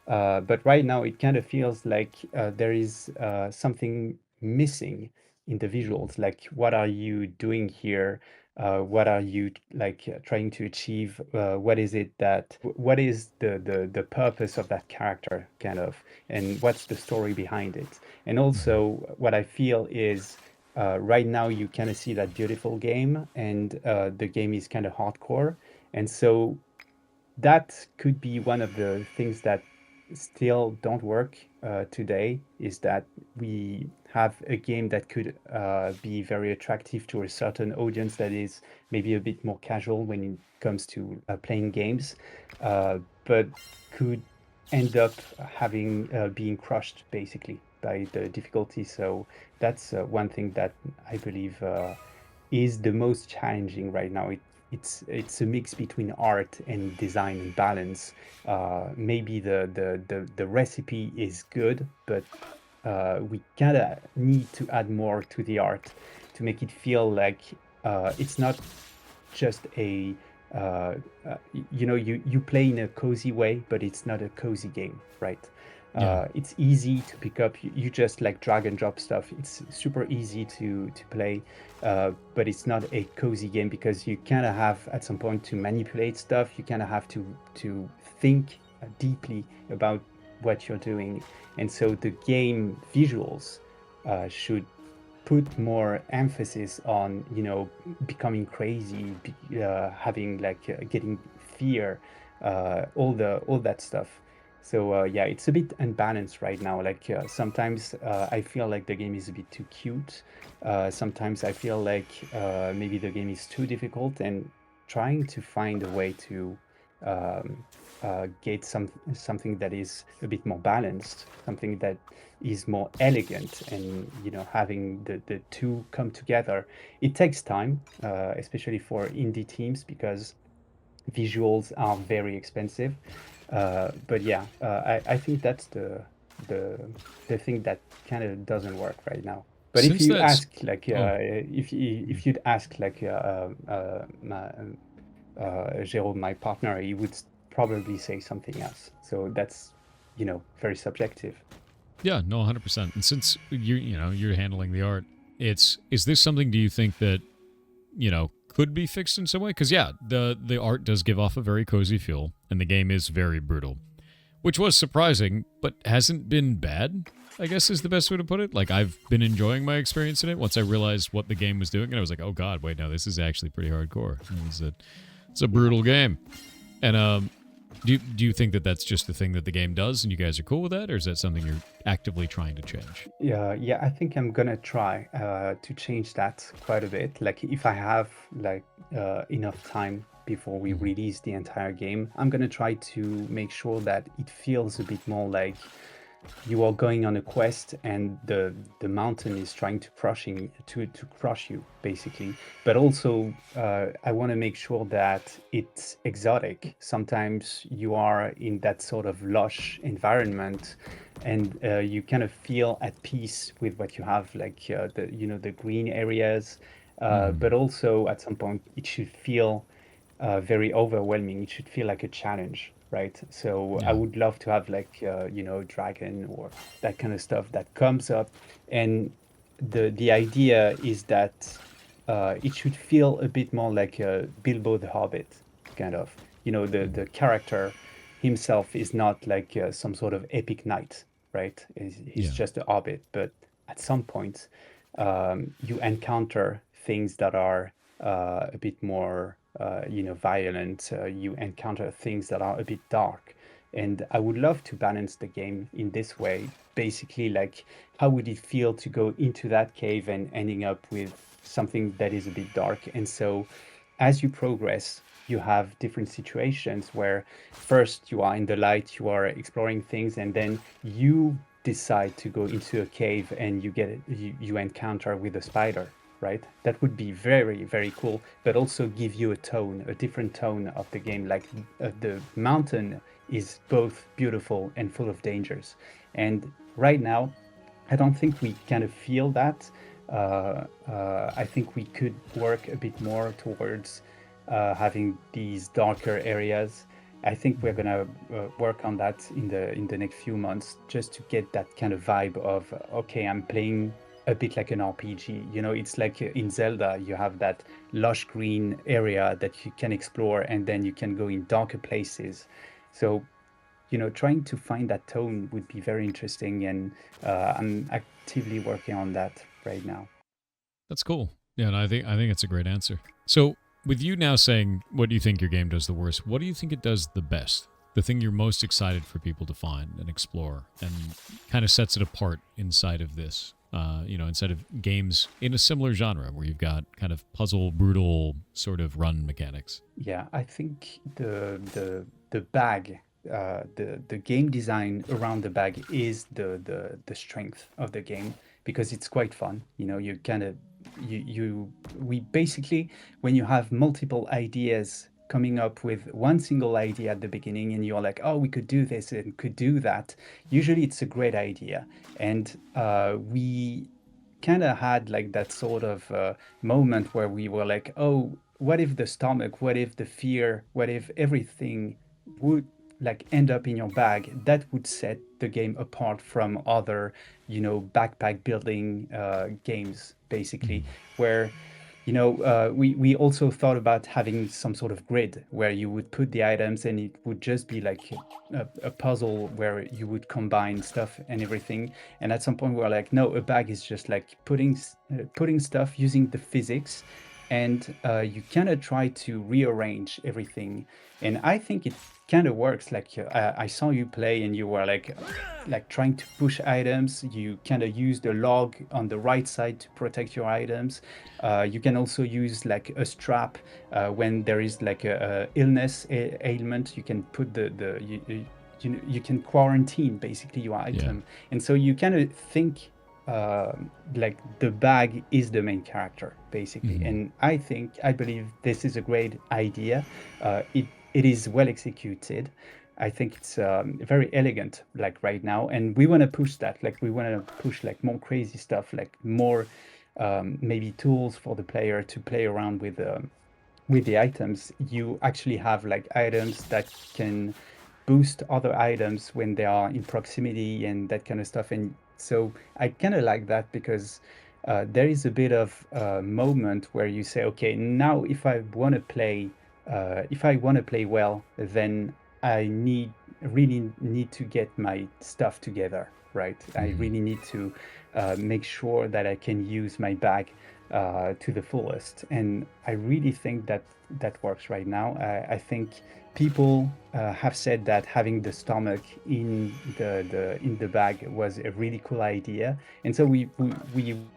But right now, it kind of feels like there is something missing in the visuals. Like, what are you doing here? What are you like trying to achieve? What is it that what is the purpose of that character kind of, and what's the story behind it? And Mhm. also what I feel is right now you kind of see that beautiful game, and the game is kind of hardcore, and so that could be one of the things that still don't work today, is that we have a game that could be very attractive to a certain audience that is maybe a bit more casual when it comes to playing games, but could end up having being crushed basically by the difficulty. So that's one thing that I believe is the most challenging right now. It's a mix between art and design and balance. Maybe the recipe is good, but we kind of need to add more to the art to make it feel like it's not just a uh, you play in a cozy way, but it's not a cozy game, right? Yeah. It's easy to pick up. You just like drag and drop stuff. It's super easy to play, but it's not a cozy game because you kind of have at some point to manipulate stuff. You kind of have to think deeply about what you're doing, and so the game visuals should put more emphasis on, becoming crazy, having like getting fear, all that stuff. So yeah, it's a bit unbalanced right now. Like sometimes I feel like the game is a bit too cute. Sometimes I feel like maybe the game is too difficult, and trying to find a way to um, get something that is a bit more balanced, something that is more elegant, and having the two come together. It takes time, especially for indie teams, because visuals are very expensive. But yeah, I think that's the the thing that kind of doesn't work right now. But if Since you that's ask like oh, if you'd ask like Jérôme, my partner, he would probably say something else. So that's very subjective. yeah, no, 100%. And since you're handling the art, is this something, do you think, that could be fixed in some way? Because yeah, the art does give off a very cozy feel, and the game is very brutal, which was surprising, but hasn't been bad, I guess is the best way to put it. Like, I've been enjoying my experience in it once I realized what the game was doing, and I was like, oh god, wait, no, this is actually pretty hardcore. It's a Yeah. brutal game. And do you think that that's just the thing that the game does, and you guys are cool with that, or is that something you're actively trying to change? Yeah, I think I'm gonna try to change that quite a bit. Like if I have like enough time before we Hmm. release the entire game, I'm gonna try to make sure that it feels a bit more like you are going on a quest, and the mountain is trying to crush you basically. But also I want to make sure that it's exotic. Sometimes you are in that sort of lush environment, and you kind of feel at peace with what you have, like the green areas, Hmm. but also at some point it should feel very overwhelming. It should feel like a challenge, right? So I Yeah. would love to have like dragon or that kind of stuff that comes up, and the idea is that it should feel a bit more like Bilbo the Hobbit, kind of. The character himself is not like some sort of epic knight, right? He's Yeah. just a hobbit, but at some point you encounter things that are a bit more violent. You encounter things that are a bit dark, and I would love to balance the game in this way. Basically, like how would it feel to go into that cave and ending up with something that is a bit dark? And so, as you progress, you have different situations where first you are in the light, you are exploring things, and then you decide to go into a cave and you encounter with a spider, right? That would be very, very cool, but also give you a different tone of the game. Like the mountain is both beautiful and full of dangers. And right now, I don't think we kind of feel that. I think we could work a bit more towards having these darker areas. I think we're gonna work on that in the next few months, just to get that kind of vibe of okay, I'm playing a bit like an RPG. You know, it's like in Zelda, you have that lush green area that you can explore, and then you can go in darker places. So, you know, trying to find that tone would be very interesting, and I'm actively working on that right now. That's cool. Yeah, and I think it's a great answer. So, with you now saying what do you think your game does the worst, what do you think it does the best? The thing you're most excited for people to find and explore, and kind of sets it apart inside of this. Inside of games in a similar genre where you've got kind of puzzle, brutal sort of run mechanics. Yeah, I think the bag, the game design around the bag is the strength of the game because it's quite fun. You know, you kind of you we basically, when you have multiple ideas coming up with one single idea at the beginning and you're like, oh, we could do this and could do that. Usually, it's a great idea, and we kind of had like that sort of moment where we were like, oh, what if the stomach, what if the fear, what if everything would like end up in your bag? That would set the game apart from other, you know, backpack building games, basically, where we also thought about having some sort of grid where you would put the items and it would just be like a puzzle where you would combine stuff and everything. And at some point we were like, no, a bag is just like putting stuff using the physics, and you kind of try to rearrange everything. And I think it kind of works. Like I saw you play and you were like trying to push items. You kind of use the log on the right side to protect your items. You can also use like a strap when there is like a illness ailment. You can put you can quarantine basically your item. And so you kind of think like the bag is the main character basically. And I believe this is a great idea. It is well executed. I think it's very elegant like right now, and we want to push that. Like we want to push like more crazy stuff, like more maybe tools for the player to play around with the items. You actually have like items that can boost other items when they are in proximity and that kind of stuff. And so I kind of like that because there is a bit of moment where you say, okay, now if I want to play well, then I really need to get my stuff together, right? I really need to make sure that I can use my bag to the fullest, and I really think that that works right now. I think people have said that having the stomach in the bag was a really cool idea, and so we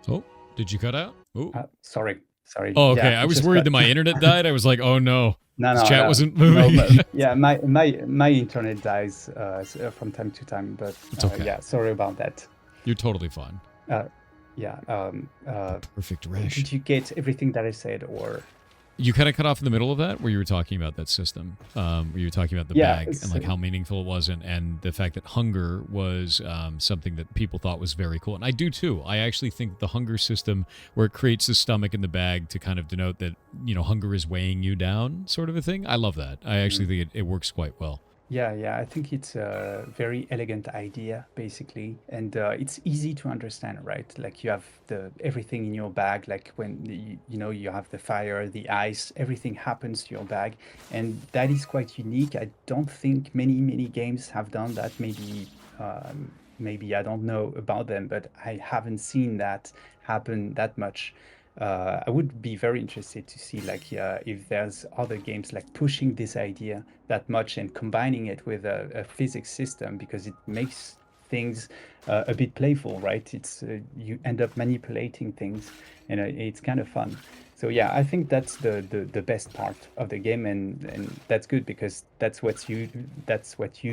Oh, did you cut out? Oh, sorry. oh, okay. Yeah, I it was just worried cut. that my internet died. I was like, oh no, No, this no, chat no, wasn't no. moving. Yeah, my internet dies from time to time, but It's okay. yeah, sorry about that. You're totally fine. Uh, yeah. Perfect rash. Did you get everything that I said, or? You kind of cut off in the middle of that where you were talking about that system, where you were talking about the Yeah, bag and like how meaningful it was, and the fact that hunger was something that people thought was very cool. And I do too. I actually think the hunger system where it creates the stomach in the bag to kind of denote that, you know, hunger is weighing you down sort of a thing. I love that. I actually think it works quite well. Yeah. I think it's a very elegant idea, basically, and it's easy to understand, right? Like you have everything in your bag. Like when you know you have the fire, the ice, everything happens to your bag, and that is quite unique. I don't think many games have done that. Maybe I don't know about them, but I haven't seen that happen that much. I would be very interested to see like if there's other games like pushing this idea that much and combining it with a physics system, because it makes things a bit playful, right? It's you end up manipulating things, and it's kind of fun. So yeah, I think that's the best part of the game, and that's good because that's what you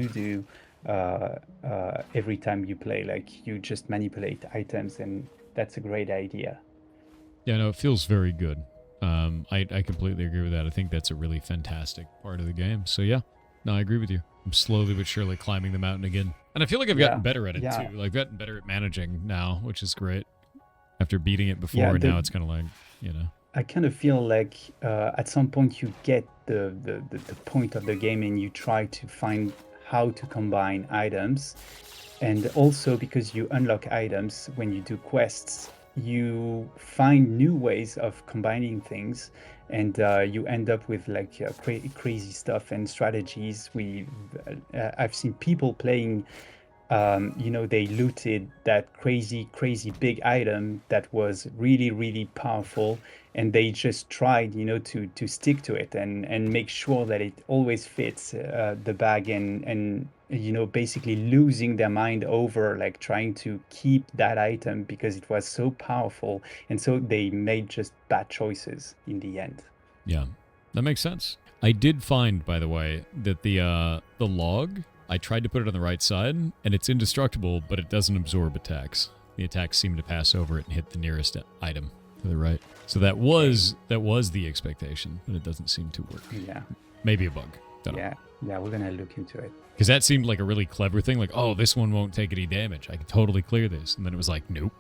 do every time you play. Like you just manipulate items, and that's a great idea. Yeah, no, it feels very good. I completely agree with that. I think that's a really fantastic part of the game. So yeah, no, I agree with you. I'm slowly but surely climbing the mountain again, and I feel like I've gotten better at it Yeah. too. Like I've gotten better at managing now, which is great. After beating it before, Yeah, and now it's kind of like, you know. I kind of feel like at some point you get the point of the game and you try to find how to combine items. And also because you unlock items when you do quests, you find new ways of combining things, and you end up with like crazy stuff and strategies. I've seen people playing, they looted that crazy big item that was really, really powerful, and they just tried, to stick to it and make sure that it always fits the bag, and basically losing their mind over like trying to keep that item because it was so powerful, and so they made just bad choices in the end. Yeah, that makes sense. I did find, by the way, that the log, I tried to put it on the right side, and it's indestructible, but it doesn't absorb attacks. The attacks seem to pass over it and hit the nearest item to the right. So that was the expectation, but it doesn't seem to work. Yeah. Maybe a bug. Don't know. Yeah, we're gonna look into it. Because that seemed like a really clever thing. Like, oh, this one won't take any damage. I can totally clear this. And then it was like, nope.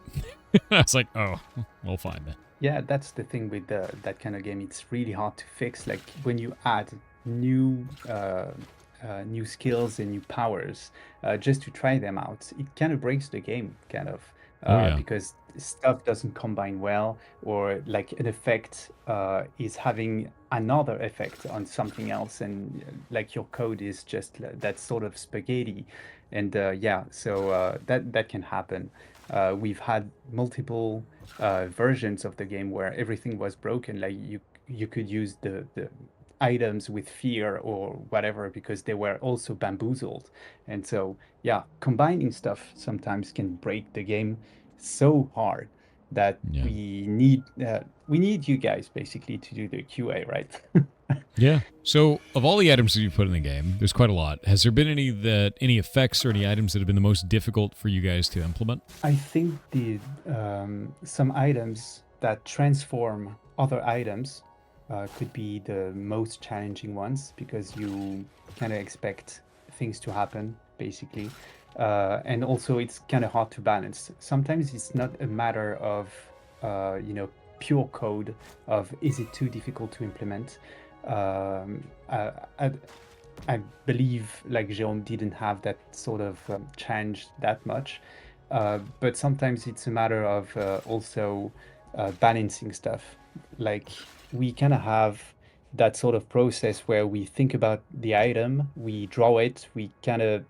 I was like, oh, we'll find that. Yeah, that's the thing with that kind of game. It's really hard to fix. Like when you add new new skills and new powers just to try them out, it kind of breaks the game, kind of, because stuff doesn't combine well, or like an effect is having another effect on something else, and like your code is just that sort of spaghetti, and so that can happen. We've had multiple versions of the game where everything was broken. Like you could use the items with fear or whatever because they were also bamboozled. And so, yeah, combining stuff sometimes can break the game so hard that we need you guys basically to do the QA, right? Yeah. So, of all the items that you put in the game, there's quite a lot. Has there been any effects or any items that have been the most difficult for you guys to implement? I think the some items that transform other items could be the most challenging ones because you kind of expect things to happen, basically. And also, it's kind of hard to balance. Sometimes it's not a matter of, pure code of is it too difficult to implement. Um, I, I, I believe like Jérôme didn't have that sort of challenge that much. But sometimes it's a matter of also balancing stuff. Like we kind of have that sort of process where we think about the item, we draw it, we kind of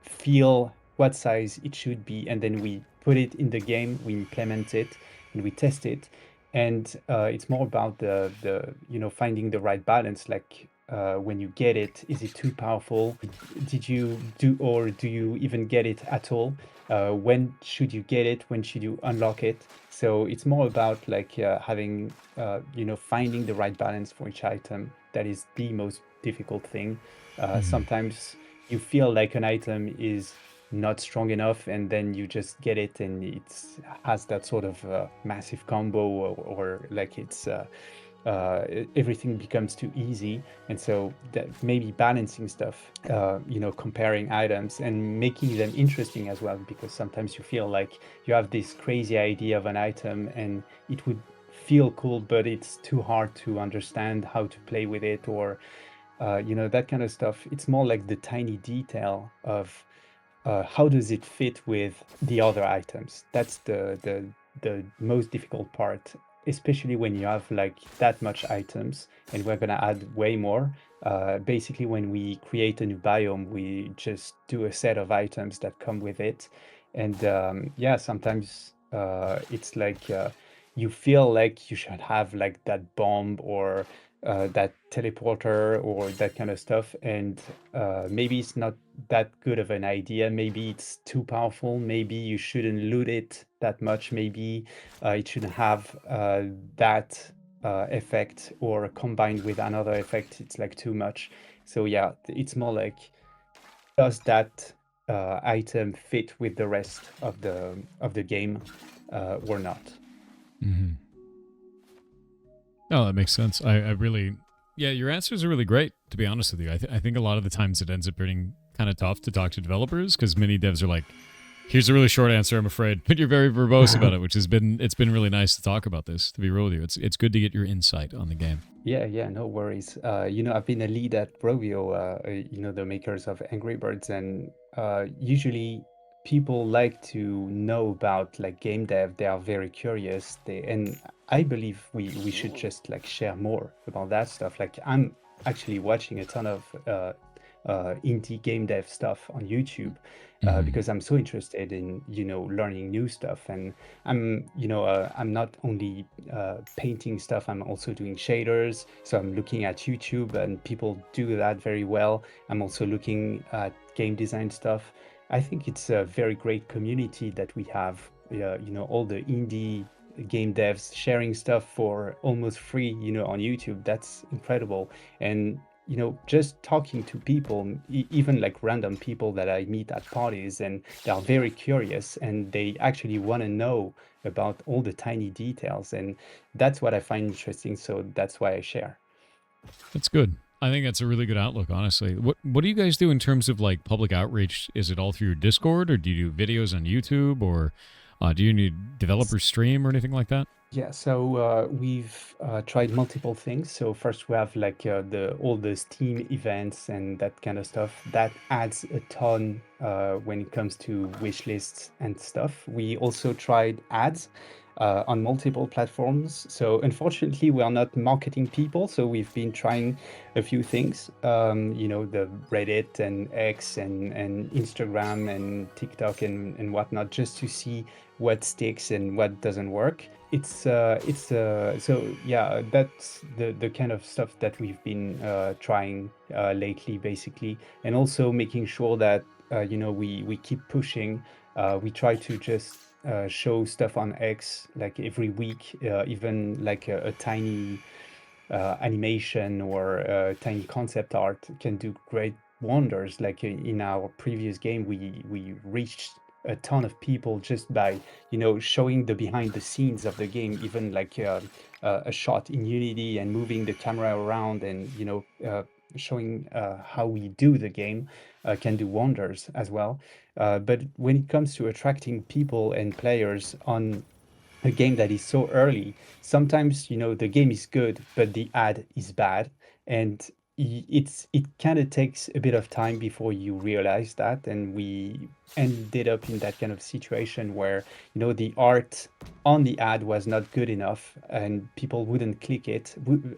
feel what size it should be, and then we put it in the game, we implement it, and we test it. And it's more about the finding the right balance. Like when you get it, is it too powerful? Did you do, or do you even get it at all? When should you get it? When should you unlock it? So it's more about like having finding the right balance for each item. That is the most difficult thing. Sometimes you feel like an item is not strong enough, and then you just get it and it has that sort of massive combo, or like it's everything becomes too easy. And so that maybe balancing stuff, comparing items and making them interesting as well, because sometimes you feel like you have this crazy idea of an item and it would feel cool, but it's too hard to understand how to play with it, or that kind of stuff. It's more like the tiny detail of how does it fit with the other items. That's the most difficult part, especially when you have like that much items, and we're gonna add way more. Basically, when we create a new biome, we just do a set of items that come with it, and sometimes it's like you feel like you should have like that bomb, or that teleporter, or that kind of stuff, and maybe it's not that good of an idea. Maybe it's too powerful. Maybe you shouldn't loot it that much. Maybe it shouldn't have that effect, or combined with another effect, it's like too much. So yeah, it's more like, does that item fit with the rest of the game or not? Mm-hmm. No, that makes sense. I really, your answers are really great, to be honest with you. I think a lot of the times it ends up being kind of tough to talk to developers because many devs are like, here's a really short answer, I'm afraid. But you're very verbose about it, which it's been really nice to talk about this, to be real with you. It's good to get your insight on the game. Yeah, no worries. I've been a lead at Rovio, the makers of Angry Birds, and usually people like to know about like game dev. They are very curious. And I believe we should just like share more about that stuff. Like I'm actually watching a ton of indie game dev stuff on YouTube Hmm. because I'm so interested in learning new stuff. And I'm not only painting stuff. I'm also doing shaders. So I'm looking at YouTube, and people do that very well. I'm also looking at game design stuff. I think it's a very great community that we have. All the indie game devs sharing stuff for almost free, on YouTube. That's incredible. And just talking to people, even like random people that I meet at parties, and they are very curious and they actually want to know about all the tiny details. And that's what I find interesting. So that's why I share. That's good. I think that's a really good outlook, honestly. What do you guys do in terms of like public outreach? Is it all through your Discord, or do you do videos on YouTube, or do you need developer stream or anything like that? Yeah, so we've tried multiple things. So first we have like the all the Steam events and that kind of stuff. That adds a ton when it comes to wish lists and stuff. We also tried ads on multiple platforms. So unfortunately, we are not marketing people. So we've been trying a few things. The Reddit and X and Instagram and TikTok and whatnot, just to see what sticks and what doesn't work. So yeah, that's the kind of stuff that we've been trying lately, basically, and also making sure that we keep pushing. We try to just show stuff on X like every week, even like a tiny animation or tiny concept art can do great wonders. Like in our previous game, we reached a ton of people just by showing the behind the scenes of the game, even like a shot in Unity and moving the camera around and showing how we do the game can do wonders as well. But when it comes to attracting people and players on a game that is so early, sometimes the game is good, but the ad is bad, and it kind of takes a bit of time before you realize that. And we ended up in that kind of situation where the art on the ad was not good enough, and people wouldn't click it.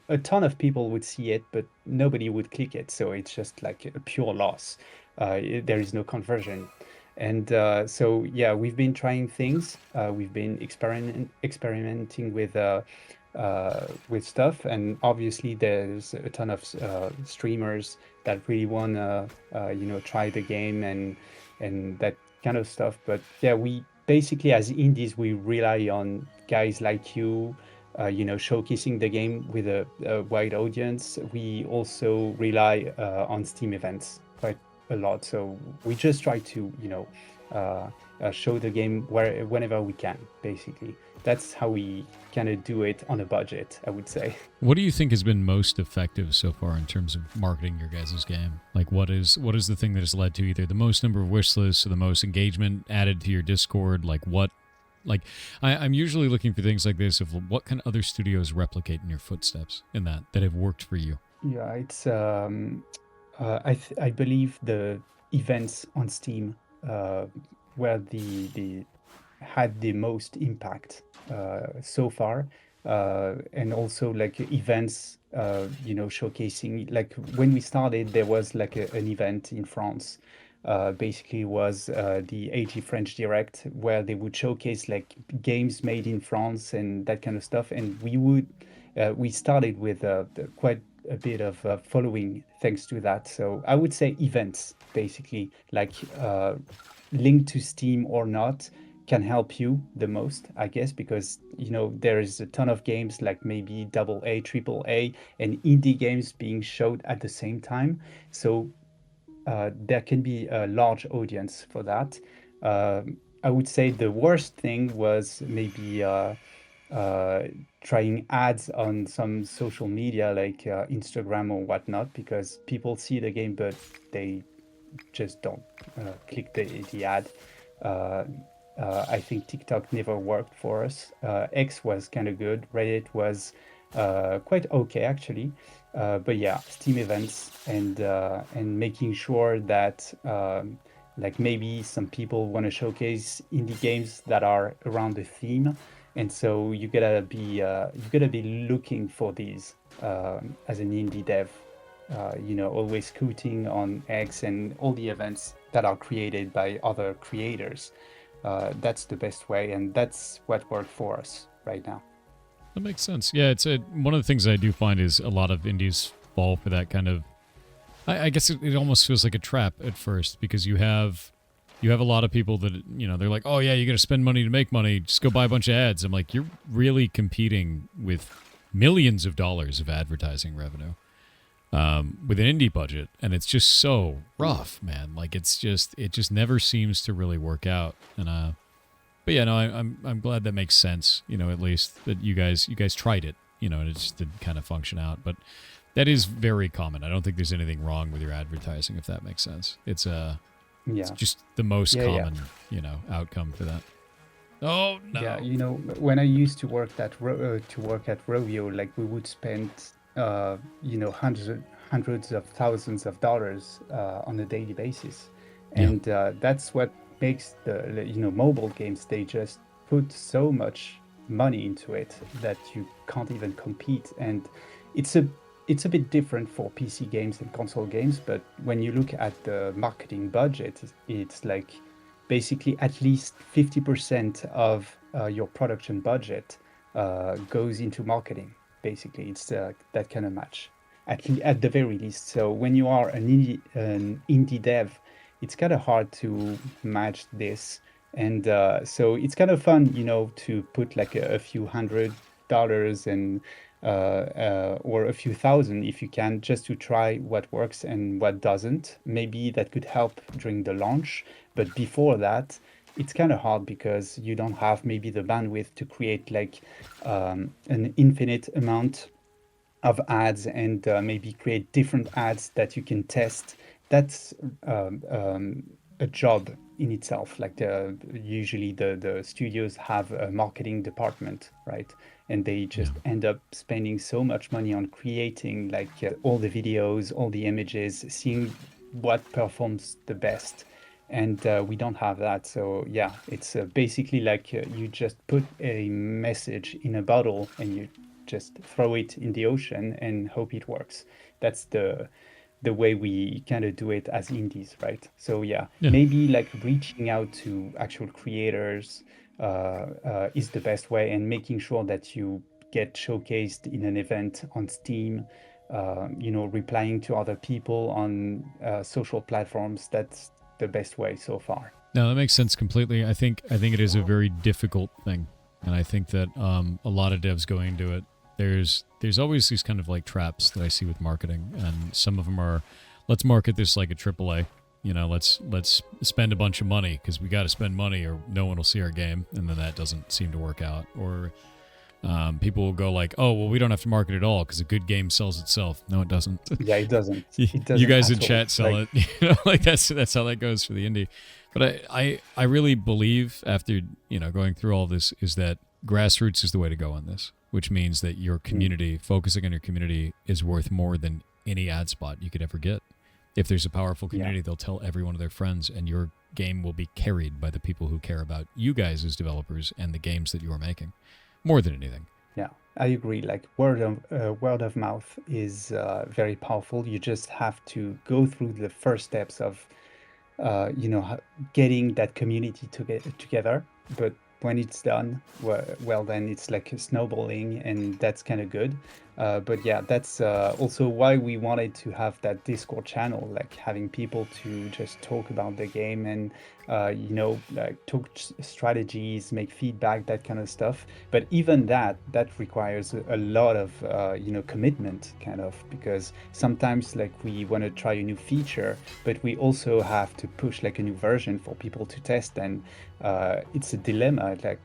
A ton of people would see it, but nobody would click it. So it's just like a pure loss. There is no conversion. And so, yeah, we've been trying things. We've been experimenting with stuff, and obviously there's a ton of streamers that really want to, try the game and that kind of stuff. But yeah, we basically, as indies, we rely on guys like you, showcasing the game with a wide audience. We also rely on Steam events quite a lot. So we just try to, show the game whenever we can, basically. That's how we kind of do it on a budget, I would say. What do you think has been most effective so far in terms of marketing your guys' game? Like, what is the thing that has led to either the most number of wish lists or the most engagement added to your Discord? I'm usually looking for things like this of what can other studios replicate in your footsteps in that have worked for you. Yeah, it's I believe the events on Steam uh, were the had the most impact so far. And also like events, showcasing, like when we started, there was like an event in France. Basically was the AG French Direct, where they would showcase like games made in France and that kind of stuff. And we started with quite a bit of following thanks to that. So I would say events, basically, like linked to Steam or not, can help you the most, I guess, because there is a ton of games like maybe double A, triple A, and indie games being showed at the same time. So there can be a large audience for that. I would say the worst thing was maybe uh, trying ads on some social media like Instagram or whatnot, because people see the game but they just don't click the ad. Uh, I think TikTok never worked for us. X was kind of good. Reddit was quite okay actually. But yeah, Steam events and making sure that Like maybe some people want to showcase indie games that are around the theme, and so you gotta be looking for these as an indie dev. Always scooting on X and all the events that are created by other creators. That's the best way, and that's what worked for us right now. That makes sense. Yeah, one of the things I do find is a lot of indies fall for that kind of. I guess it almost feels like a trap at first because you have a lot of people that they're like, oh yeah, you got to spend money to make money. Just go buy a bunch of ads. I'm like, you're really competing with millions of dollars of advertising revenue with an indie budget, and it's just so rough, man. Like it just never seems to really work out. And but yeah, no, I'm glad that makes sense. At least that you guys tried it. And it just didn't kind of function out. But that is very common. I don't think there's anything wrong with your advertising, if that makes sense. It's Yeah, just the most yeah, yeah. common, outcome for that. Oh Yeah, no. when I used to work to work at Rovio, like we would spend hundreds of thousands of dollars on a daily basis, Yeah. and that's what makes the mobile games. They just put so much money into it that you can't even compete, and it's a it's a bit different for PC games and console games. But when you look at the marketing budget, it's like basically at least 50% of your production budget goes into marketing. Basically, it's that kind of match, at the very least. So when you are an indie dev, it's kind of hard to match this. And so it's kind of fun, to put like a few $100 and or a few thousand if you can, just to try what works and what doesn't. Maybe that could help during the launch, but before that, it's kind of hard because you don't have maybe the bandwidth to create like an infinite amount of ads and maybe create different ads that you can test. That's a job in itself. Like usually the studios have a marketing department, right? And they Yeah. just end up spending so much money on creating like all the videos, all the images, seeing what performs the best. And we don't have that. So yeah, it's basically like you just put a message in a bottle and you just throw it in the ocean and hope it works. That's the way we kind of do it as indies, right? So yeah, Yeah. maybe like reaching out to actual creators is the best way, and making sure that you get showcased in an event on Steam. Replying to other people on social platforms. That's the best way so far. No, that makes sense completely. I think it is a very difficult thing, and I think that a lot of devs going into it, there's always these kind of like traps that I see with marketing, and some of them are, let's market this like a AAA. Let's spend a bunch of money because we got to spend money or no one will see our game, and then that doesn't seem to work out. Or people will go like, oh well, we don't have to market at all because a good game sells itself. No, it doesn't. Yeah, it doesn't. you It you doesn't guys in at all. chat sell Like, it. Like that's how that goes for the indie. But I really believe after going through all this is that grassroots is the way to go on this, which means that your mm, community, focusing on your community, is worth more than any ad spot you could ever get. If there's a powerful yeah. community, they'll tell every one of their friends, and your game will be carried by the people who care about you guys as developers and the games that you are making, more than anything. Yeah, I agree. Like word of mouth is very powerful. You just have to go through the first steps of, getting that community to get together. But when it's done, well, then it's like a snowballing, and that's kind of good. But yeah, that's also why we wanted to have that Discord channel, like having people to just talk about the game and like talk strategies, make feedback, that kind of stuff. But even that requires a lot of commitment, kind of, because sometimes like we want to try a new feature, but we also have to push like a new version for people to test, and it's a dilemma. Like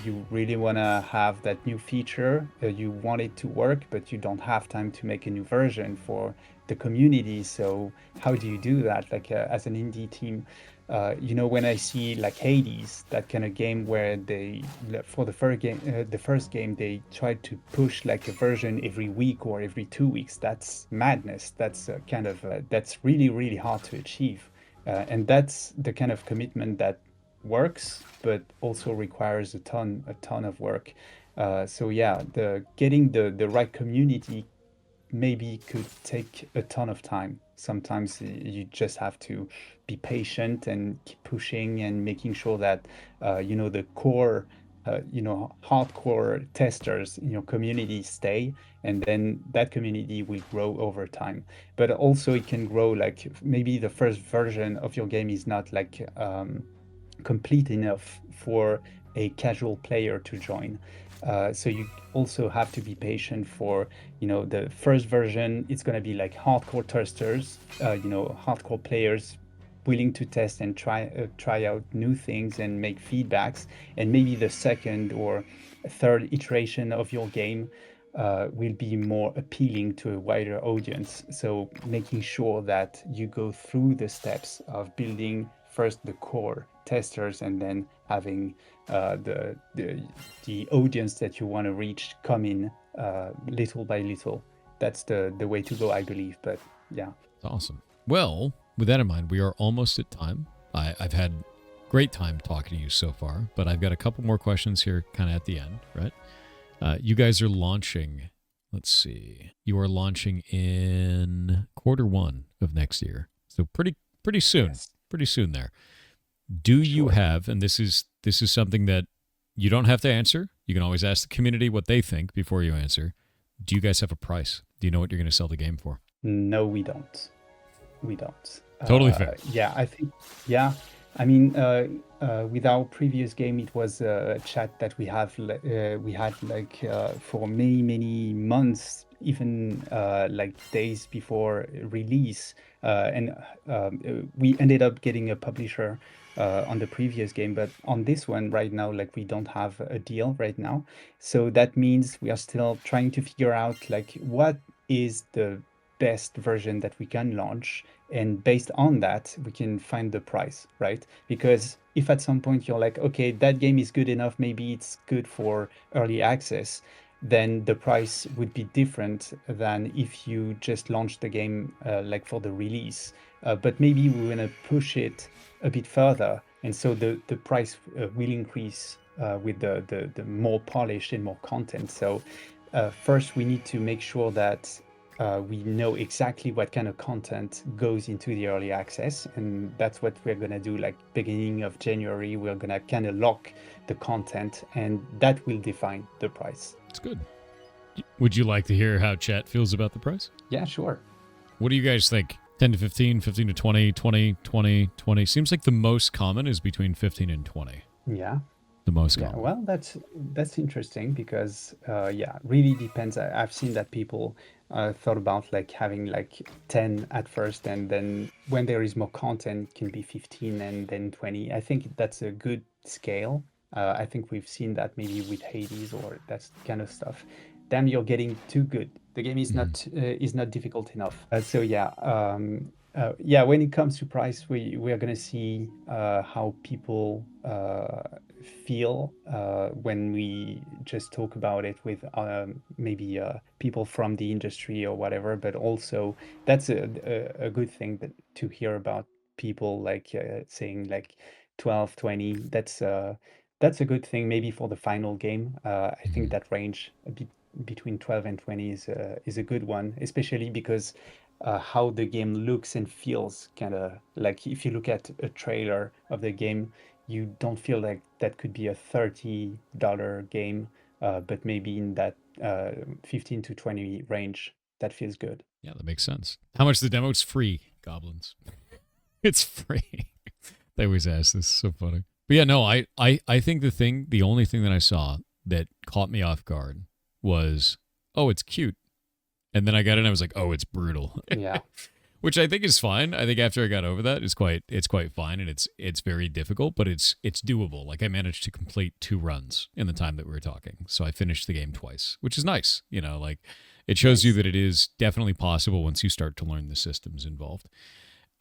you really want to have that new feature, you want it to work, but you don't have time to make a new version for the community. So how do you do that, like as an indie team? When I see like Hades, that kind of game where they, for the first game, they tried to push like a version every week or every 2 weeks. That's madness. That's that's really, really hard to achieve. And that's the kind of commitment that works, but also requires a ton of work. So yeah, the getting the right community maybe could take a ton of time. Sometimes you just have to be patient and keep pushing and making sure that the core, hardcore testers in your community stay, and then that community will grow over time. But also it can grow like maybe the first version of your game is not like complete enough for a casual player to join. So you also have to be patient for, the first version. It's going to be like hardcore testers, hardcore players willing to test and try out new things and make feedbacks. And maybe the second or third iteration of your game will be more appealing to a wider audience. So making sure that you go through the steps of building first the core testers and then having the audience that you want to reach come in little by little. That's the way to go, I believe. But yeah. It's awesome. Well, with that in mind, we are almost at time. I've had great time talking to you so far, but I've got a couple more questions here kind of at the end, right? You guys are launching, let's see, you are launching in Q1 of next year. So pretty soon, Yes. pretty soon there. Do you Sure. have, and this is something that you don't have to answer. You can always ask the community what they think before you answer. Do you guys have a price? Do you know what you're going to sell the game for? No, we don't. We don't. Totally fair. Yeah, I think, yeah. I mean, with our previous game, it was a chat that we had like for many, many months, even like days before release. And we ended up getting a publisher on the previous game, but on this one right now, like we don't have a deal right now. So that means we are still trying to figure out like what is the best version that we can launch, and based on that we can find the price, right? Because if at some point you're like, okay, that game is good enough, maybe it's good for early access, then the price would be different than if you just launched the game like for the release. But maybe we want to push it a bit further, and so the price will increase with the more polished and more content. So first we need to make sure that we know exactly what kind of content goes into the early access, and that's what we're going to do. Like beginning of January, we're going to kind of lock the content, and that will define the price. It's good. Would you like to hear how chat feels about the price? Yeah, sure. What do you guys think? 10 to 15, 15 to 20, 20, 20, 20. Seems like the most common is between 15 and 20. Yeah. The most Yeah, common. well, that's interesting because yeah, really depends. I've seen that people thought about like having like 10 at first, and then when there is more content, it can be 15 and then 20. I think that's a good scale. I think we've seen that maybe with Hades or that kind of stuff. Damn, you're getting too good. The game is not difficult enough. So yeah, yeah. When it comes to price, we are gonna see how people feel when we just talk about it with maybe people from the industry or whatever. But also, that's a good thing that to hear about people like saying like 12, 20. That's a good thing maybe for the final game. I think that range a bit between 12 and 20 is a good one, especially because how the game looks and feels, kind of like if you look at a trailer of the game, you don't feel like that could be a $30 game, but maybe in that 15 to 20 range, that feels good. Yeah, that makes sense. How much the demo? It's free, goblins. It's free. They always ask this. So funny. But yeah, no, I think the only thing that I saw that caught me off guard was, oh, it's cute. And then I got it and I was like, oh, it's brutal. Yeah. Which I think is fine. I think after I got over that, it's quite fine, and it's very difficult, but it's doable. Like I managed to complete 2 runs in the time that we were talking, so I finished the game twice, which is nice. You know, like it shows you Nice. that it is definitely possible once you start to learn the systems involved,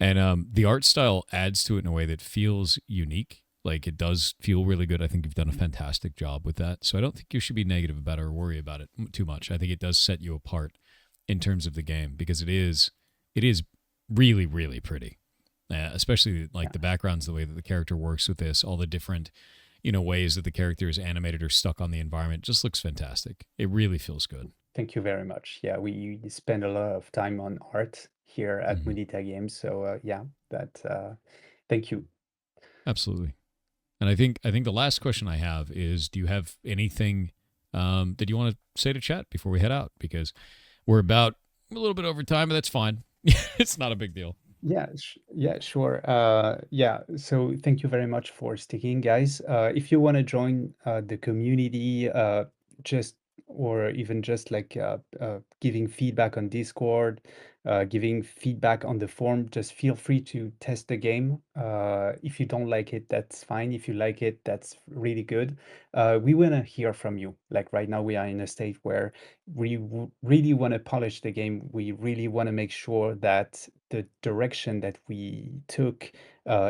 and the art style adds to it in a way that feels unique. Like it does feel really good. I think you've done a fantastic job with that. So I don't think you should be negative about it or worry about it too much. I think it does set you apart in terms of the game because it is really, really pretty. especially like Yeah. the backgrounds, the way that the character works with this, all the different, ways that the character is animated or stuck on the environment, just looks fantastic. It really feels good. Thank you very much. Yeah, we spend a lot of time on art here at Hmm. Mulita Games. So yeah, that thank you. Absolutely. And I think the last question I have is, do you have anything that you want to say to chat before we head out? Because we're about a little bit over time, but that's fine. It's not a big deal. Yeah, yeah, sure. Yeah, so thank you very much for sticking, guys. If you want to join the community, just or even just like giving feedback on Discord, giving feedback on the forum, just feel free to test the game. If you don't like it, that's fine. If you like it, that's really good. We want to hear from you. Like right now, we are in a state where really want to polish the game. We really want to make sure that the direction that we took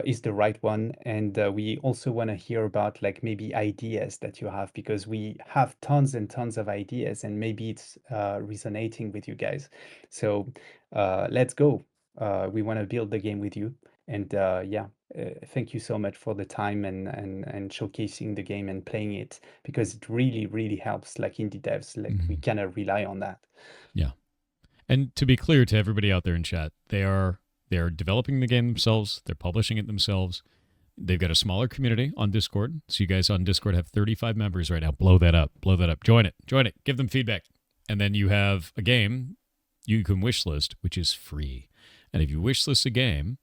is the right one. And we also want to hear about like maybe ideas that you have, because we have tons and tons of ideas and maybe it's resonating with you guys. So let's go. We want to build the game with you. And yeah, thank you so much for the time and showcasing the game and playing it, because it really, really helps like indie devs. Like we Hmm. kind of rely on that. Yeah. And to be clear to everybody out there in chat, they are developing the game themselves. They're publishing it themselves. They've got a smaller community on Discord. So you guys on Discord have 35 members right now. Blow that up. Blow that up. Join it. Join it. Give them feedback. And then you have a game you can wishlist, which is free. And if you wishlist a game,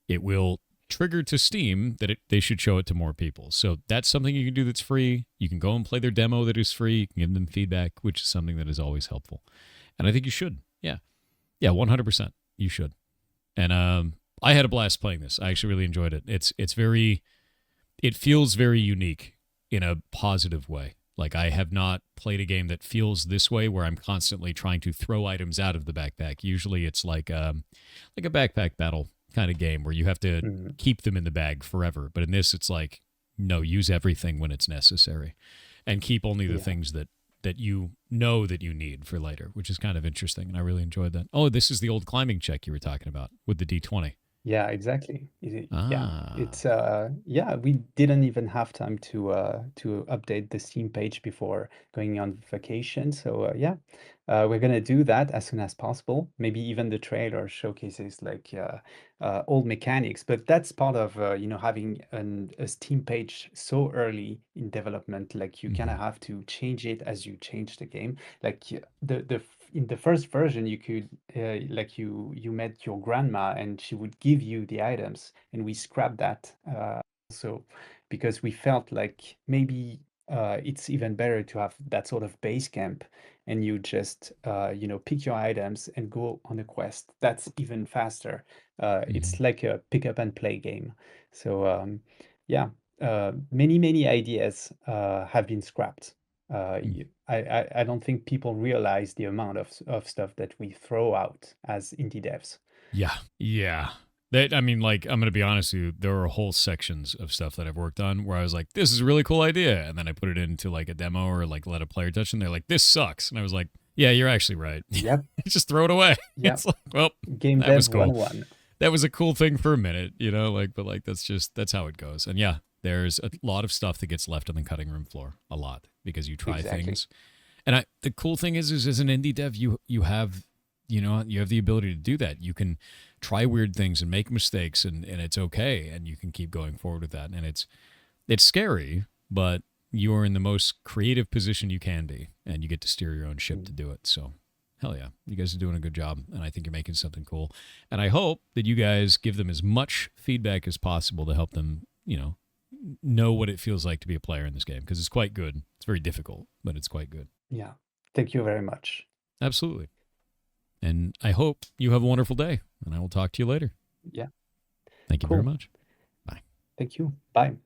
it will trigger to Steam that they should show it to more people. So that's something you can do that's free. You can go and play their demo that is free. You can give them feedback, which is something that is always helpful. And I think you should. Yeah. Yeah, 100%. You should. And I had a blast playing this. I actually really enjoyed it. It feels very unique in a positive way. Like I have not played a game that feels this way, where I'm constantly trying to throw items out of the backpack. Usually it's like a backpack battle kind of game where you have to Mhm. keep them in the bag forever. But in this, it's like, no, use everything when it's necessary, and keep only the Yeah. things that you know that you need for later, which is kind of interesting. And I really enjoyed that. Oh, this is the old climbing check you were talking about with the D20. Yeah, exactly. Yeah, Ah. it's yeah, we didn't even have time to update the Steam page before going on vacation. So yeah, we're gonna do that as soon as possible. Maybe even the trailer showcases like old mechanics, but that's part of having a Steam page so early in development. Like you kind Hmm. of have to change it as you change the game. Like in the first version, you could like you met your grandma and she would give you the items, and we scrapped that also because we felt like maybe it's even better to have that sort of base camp, and you just pick your items and go on a quest. That's even faster. Hmm. It's like a pick up and play game. So yeah, many ideas have been scrapped. I don't think people realize the amount of stuff that we throw out as indie devs. Yeah. Yeah. That, I mean, like, I'm going to be honest with you, there are whole sections of stuff that I've worked on where I was like, this is a really cool idea. And then I put it into like a demo or like let a player touch, and they're like, this sucks. And I was like, yeah, you're actually right. Yep, Just throw it away. yep. It's like, well, Game that dev was cool. 101. That was a cool thing for a minute, like, but like, that's how it goes. And yeah, there's a lot of stuff that gets left on the cutting room floor, a lot, because you try Exactly. things. And the cool thing is as an indie dev, you have, you have the ability to do that. You can try weird things and make mistakes, and it's okay, and you can keep going forward with that. And it's scary, but you are in the most creative position you can be, and you get to steer your own ship to Mm. do it. So hell yeah, you guys are doing a good job, and I think you're making something cool. And I hope that you guys give them as much feedback as possible to help them, know what it feels like to be a player in this game, because it's quite good. It's very difficult, but it's quite good. Yeah. Thank you very much. Absolutely. And I hope you have a wonderful day, and I will talk to you later. Yeah. Thank you very Cool. much. Bye. Thank you. Bye.